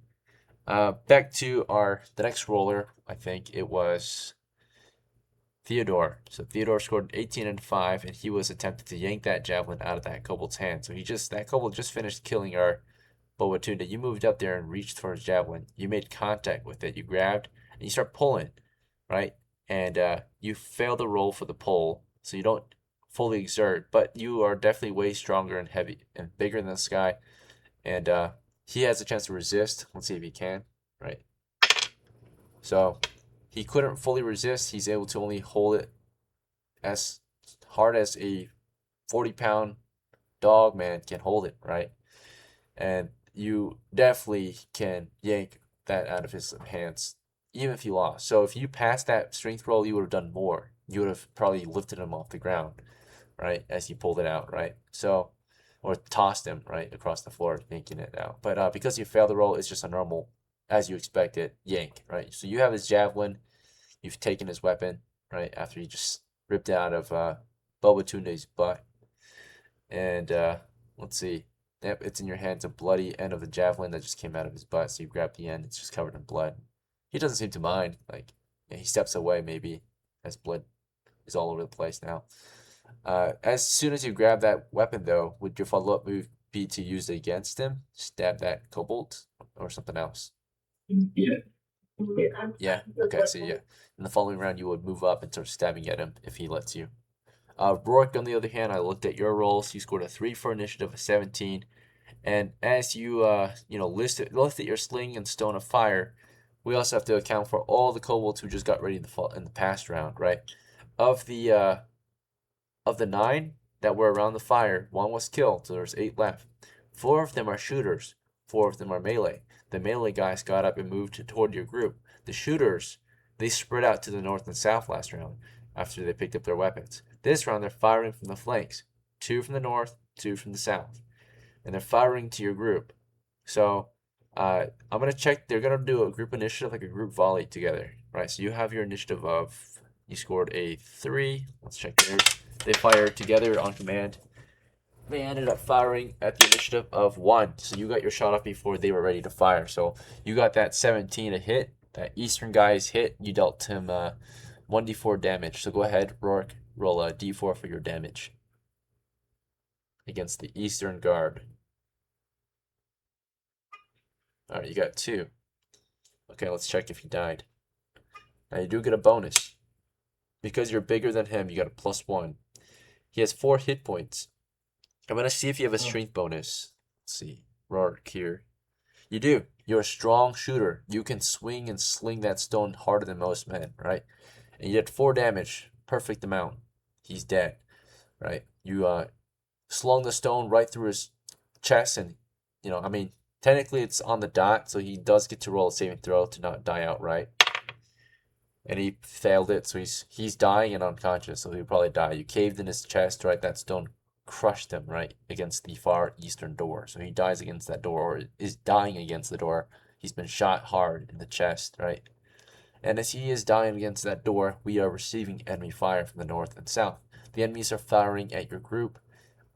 Back to the next roller, I think it was Theodore. So Theodore scored 18 and 5, and he was attempting to yank that javelin out of that Kobold's hand. So that Kobold just finished killing our BOBOTUNDE. You moved up there and reached for his javelin. You made contact with it. You grabbed and you start pulling, right? And you fail the roll for the pull, so you don't fully exert, but you are definitely way stronger and heavy and bigger than this guy. And he has a chance to resist. Let's see if he can, right? So he couldn't fully resist. He's able to only hold it as hard as a 40-pound dog man can hold it, right? And you definitely can yank that out of his hands, even if you lost. So if you passed that strength roll, you would have done more. You would have probably lifted him off the ground, right? As you pulled it out, right? So, or tossed him, right, across the floor, yanking it out. But because you failed the roll, it's just a normal, as you expected, yank, right? So you have his javelin. You've taken his weapon, right, after you just ripped it out of BOBOTUNDE's butt. And let's see. Yep, it's in your hands, a bloody end of the javelin that just came out of his butt. So you grab the end, it's just covered in blood. He doesn't seem to mind. Like, yeah, he steps away maybe as blood is all over the place now. As soon as you grab that weapon, though, would your follow-up move be to use it against him? Stab that kobold or something else? Yeah. Yeah, okay, so yeah. In the following round, you would move up and start stabbing at him if he lets you. ROARK, on the other hand, I looked at your rolls. You scored a 3 for initiative, a 17. And as you, lifted your sling and stone of fire, we also have to account for all the kobolds who just got ready in the past round, right? Of the 9 that were around the fire, 1 was killed, so there's 8 left. 4 of them are shooters. 4 of them are melee. The melee guys got up and moved toward your group. The shooters, they spread out to the north and south last round after they picked up their weapons. This round, they're firing from the flanks. 2 from the north, 2 from the south. And they're firing to your group. So I'm going to check. They're going to do a group initiative, like a group volley together, right? So you have your initiative of, you scored a 3. Let's check theirs. They fire together on command. They ended up firing at the initiative of 1. So you got your shot off before they were ready to fire. So you got that 17 to hit. That Eastern guy's hit. You dealt him 1d4 damage. So go ahead, ROARK, roll a d4 for your damage against the Eastern guard. Alright, you got 2. Okay, let's check if he died. Now you do get a bonus. Because you're bigger than him, you got a +1. He has 4 hit points. I'm gonna see if you have a strength bonus. Let's see. ROARK here. You do. You're a strong shooter. You can swing and sling that stone harder than most men, right? And you did 4 damage. Perfect amount. He's dead, right? You slung the stone right through his chest, and I mean, technically it's on the dot, so he does get to roll a saving throw to not die outright. And he failed it, so he's dying and unconscious, so he'll probably die. You caved in his chest, right? That stone crushed him, right, against the far eastern door. So he dies against that door, or is dying against the door. He's been shot hard in the chest, right? And as he is dying against that door, we are receiving enemy fire from the north and south. The enemies are firing at your group.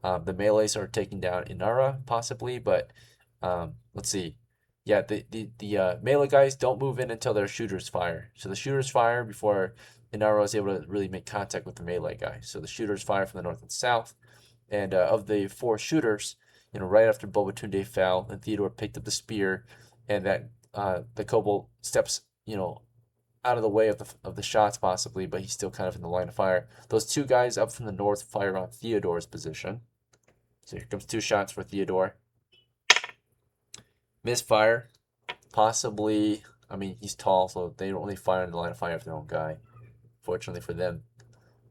The melees are taking down INARA, possibly, but let's see. Yeah, the melee guys don't move in until their shooters fire. So the shooters fire before INARA is able to really make contact with the melee guy. So the shooters fire from the north and south. And of the 4 shooters, right after BOBOTUNDE fell, and Theodore picked up the spear, and that the Kobold steps, out of the way of the shots possibly, but he's still kind of in the line of fire. Those 2 guys up from the north fire on Theodore's position. So here comes 2 shots for Theodore. Misfire. Possibly, I mean, he's tall, so they don't really fire in the line of fire of their own guy. Fortunately for them,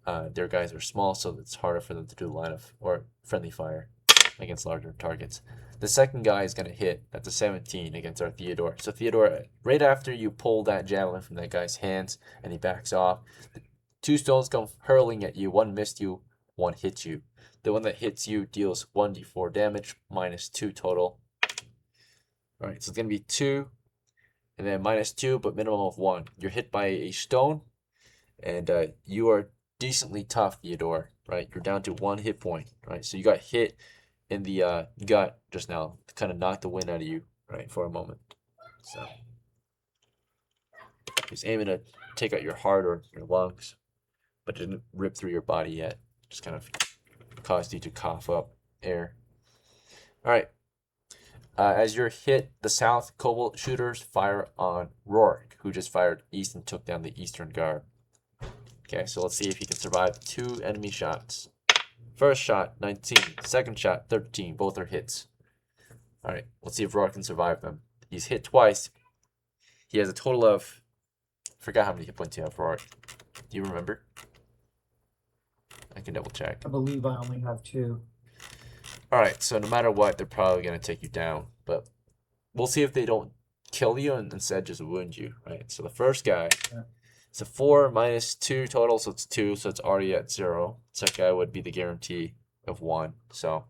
their guys are small, so it's harder for them to do line of or friendly fire against larger targets. The second guy is going to hit. That's a 17 against our Theodore. So Theodore, right after you pull that javelin from that guy's hands and he backs off, the 2 stones come hurling at you. 1 missed you, 1 hit you. The one that hits you deals 1d4 damage, -2 total. Alright, so it's going to be 2, and then -2, but minimum of 1. You're hit by a stone, and you are decently tough, Theodore, right? You're down to 1 hit point, right? So you got hit in the gut just now, to kind of knock the wind out of you, right, for a moment. So he's aiming to take out your heart or your lungs, but didn't rip through your body yet. Just kind of caused you to cough up air. All right. As you're hit, the South Kobold shooters fire on ROARK, who just fired east and took down the eastern guard. Okay, so let's see if he can survive 2 enemy shots. First shot, 19. Second shot, 13. Both are hits. All right, let's see if ROARK can survive them. He's hit twice. He has a total of... I forgot how many hit points you have, ROARK. Do you remember? I can double check. I believe I only have 2. Alright, so no matter what, they're probably going to take you down. But we'll see if they don't kill you and instead just wound you, right? So the first guy, it's a 4 -2 total, so it's 2, so it's already at 0. Second guy would be the guarantee of 1. So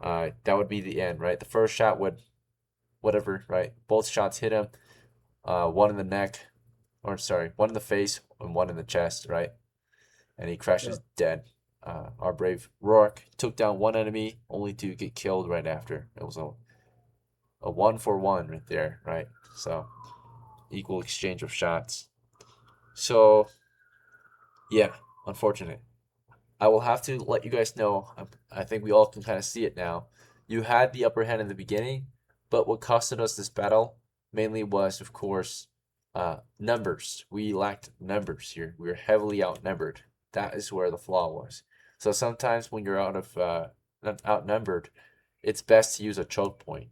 that would be the end, right? The first shot would, whatever, right? Both shots hit him. 1 in the neck, or sorry, 1 in the face and 1 in the chest, right? And he crashes dead. Our brave ROARK took down 1 enemy, only to get killed right after. It was a 1-for-1 right there, right? So equal exchange of shots. So yeah, unfortunate. I will have to let you guys know. I think we all can kind of see it now. You had the upper hand in the beginning, but what costed us this battle mainly was, of course, numbers. We lacked numbers here. We were heavily outnumbered. That is where the flaw was. So sometimes when you're outnumbered, it's best to use a choke point.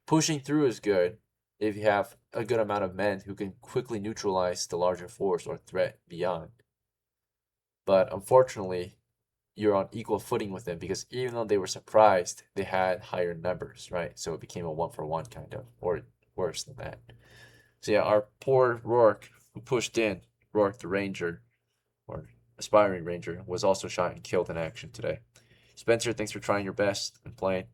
Pushing through is good if you have a good amount of men who can quickly neutralize the larger force or threat beyond. But unfortunately, you're on equal footing with them because even though they were surprised, they had higher numbers, right? So it became a 1-for-1 kind of, or worse than that. So yeah, our poor ROARK who pushed in, ROARK the Ranger, or aspiring Ranger, was also shot and killed in action today. Spencer, thanks for trying your best and playing.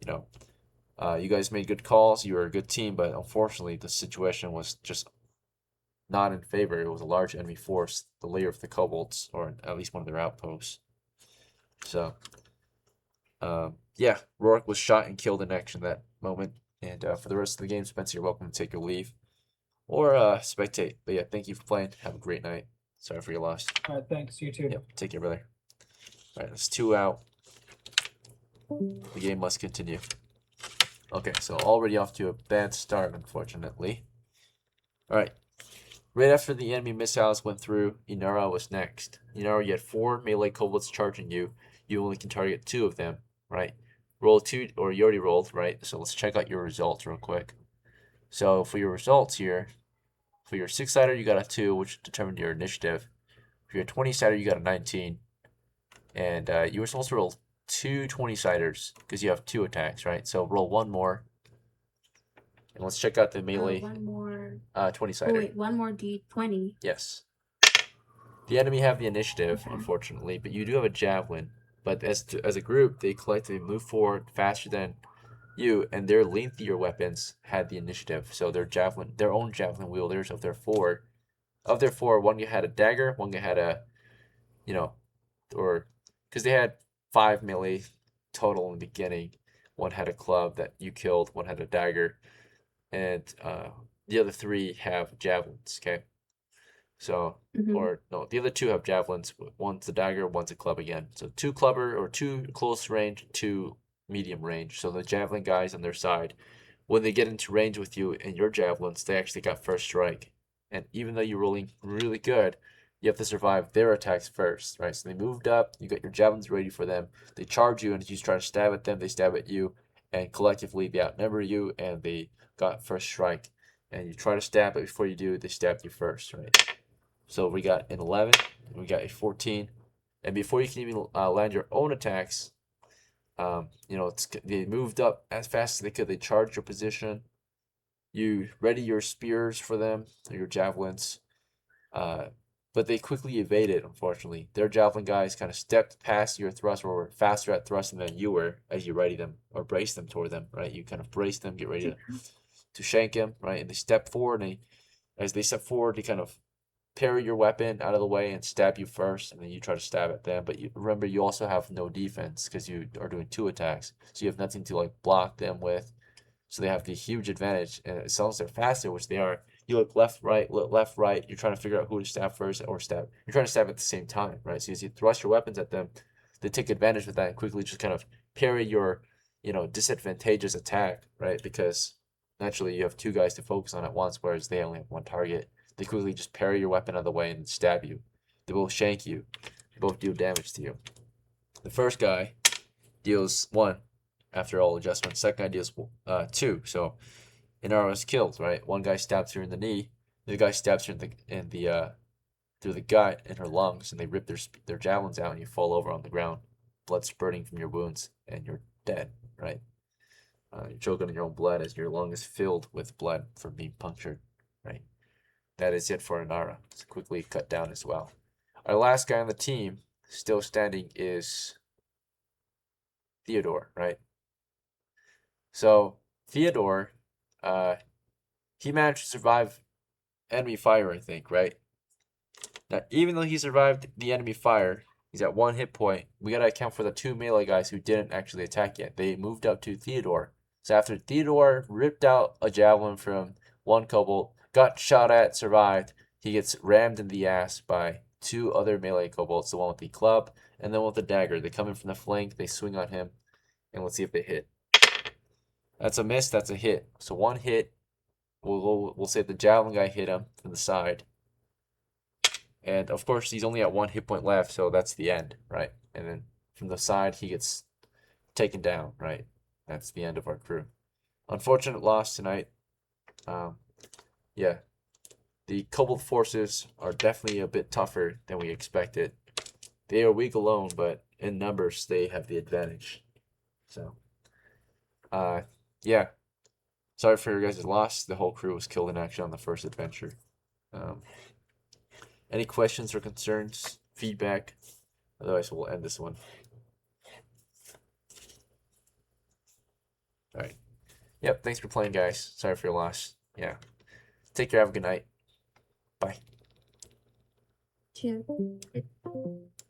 You guys made good calls. You were a good team, but unfortunately, the situation was just not in favor. It was a large enemy force, the lair of the Kobolds, or at least one of their outposts. So, yeah, ROARK was shot and killed in action that moment. And for the rest of the game, Spencer, you're welcome to take your leave or spectate. But yeah, thank you for playing. Have a great night. Sorry for your loss. All right, thanks. You too. Yep, take care, brother. All right, that's 2 out. The game must continue. Okay, so already off to a bad start, unfortunately. Alright. Right after the enemy missiles went through, Inara was next. Inara, you had 4 melee kobolds charging you. You only can target 2 of them, right? Roll 2, or you already rolled, right? So let's check out your results real quick. So for your results here, for your 6-sider, you got a 2, which determined your initiative. For your 20-sider, you got a 19. And you were supposed to roll 2 20-siders because you have 2 attacks, right? So roll 1 more. And let's check out the melee One more. 20-sider. Oh wait, one more D20. Yes. The enemy have the initiative, unfortunately, but you do have a javelin. But as a group, they collectively move forward faster than you, and their lengthier weapons had the initiative. So their own javelin wielders of their four, one guy had a dagger, one guy had a, or because they had 5 melee total in the beginning. One had a club that you killed, one had a dagger, and the other 3 have javelins. Okay. So, or no, the other 2 have javelins. One's a dagger, one's a club again. So 2 clubber or 2 close range, 2 medium range. So the javelin guys on their side, when they get into range with you and your javelins, they actually got first strike. And even though you're rolling really good, you have to survive their attacks first, right? So they moved up, you got your javelins ready for them. They charge you, and if you try to stab at them, they stab at you. And collectively, they outnumber you, and they got first strike. And you try to stab, but before you do, they stab you first, right? So we got an 11, we got a 14, and before you can even land your own attacks, they moved up as fast as they could. They charged your position. You ready your spears for them, or your javelins, but they quickly evaded. Unfortunately, their javelin guys kind of stepped past your thrust, or were faster at thrusting than you were as you ready them or brace them toward them. Right, you kind of brace them, get ready to shank them. Right, and they step forward, and as they step forward, they kind of parry your weapon out of the way and stab you first, and then you try to stab at them. But remember, you also have no defense because you are doing 2 attacks, so you have nothing to like block them with. So they have the huge advantage, and as long as they're faster, which they are, you look left, right. You're trying to figure out who to stab first or stab. You're trying to stab at the same time, right? So as you thrust your weapons at them, they take advantage of that and quickly just kind of parry your, disadvantageous attack, right? Because naturally you have 2 guys to focus on at once, whereas they only have 1 target. They quickly just parry your weapon out of the way and stab you. They both shank you. They both deal damage to you. The first guy deals 1 after all adjustments. Second guy deals 2. So Inara is killed, right? One guy stabs her in the knee. The other guy stabs her through the gut in her lungs, and they rip their javelins out, and you fall over on the ground, blood spurting from your wounds, and you're dead, right? You're choking on your own blood as your lung is filled with blood from being punctured, right? That is it for Inara. It's quickly cut down as well. Our last guy on the team, still standing, is Theodore, right? So Theodore, he managed to survive enemy fire, I think, right? Now, even though he survived the enemy fire, he's at 1 hit point. We gotta account for the 2 melee guys who didn't actually attack yet. They moved up to Theodore. So after Theodore ripped out a javelin from 1 kobold, got shot at, survived, he gets rammed in the ass by 2 other melee kobolds, the one with the club and then with the dagger. They come in from the flank, they swing on him, and let's see if they hit. That's a miss, that's a hit. So 1 hit, we'll say the javelin guy hit him from the side. And of course, he's only at 1 hit point left, so that's the end, right? And then from the side, he gets taken down, right? That's the end of our crew. Unfortunate loss tonight. Yeah, the Kobold forces are definitely a bit tougher than we expected. They are weak alone, but in numbers, they have the advantage. So, yeah. Sorry for your guys' loss. The whole crew was killed in action on the first adventure. Any questions or concerns, feedback? Otherwise, we'll end this one. All right. Yep, thanks for playing, guys. Sorry for your loss. Yeah. Take care. Have a good night. Bye. Cheers.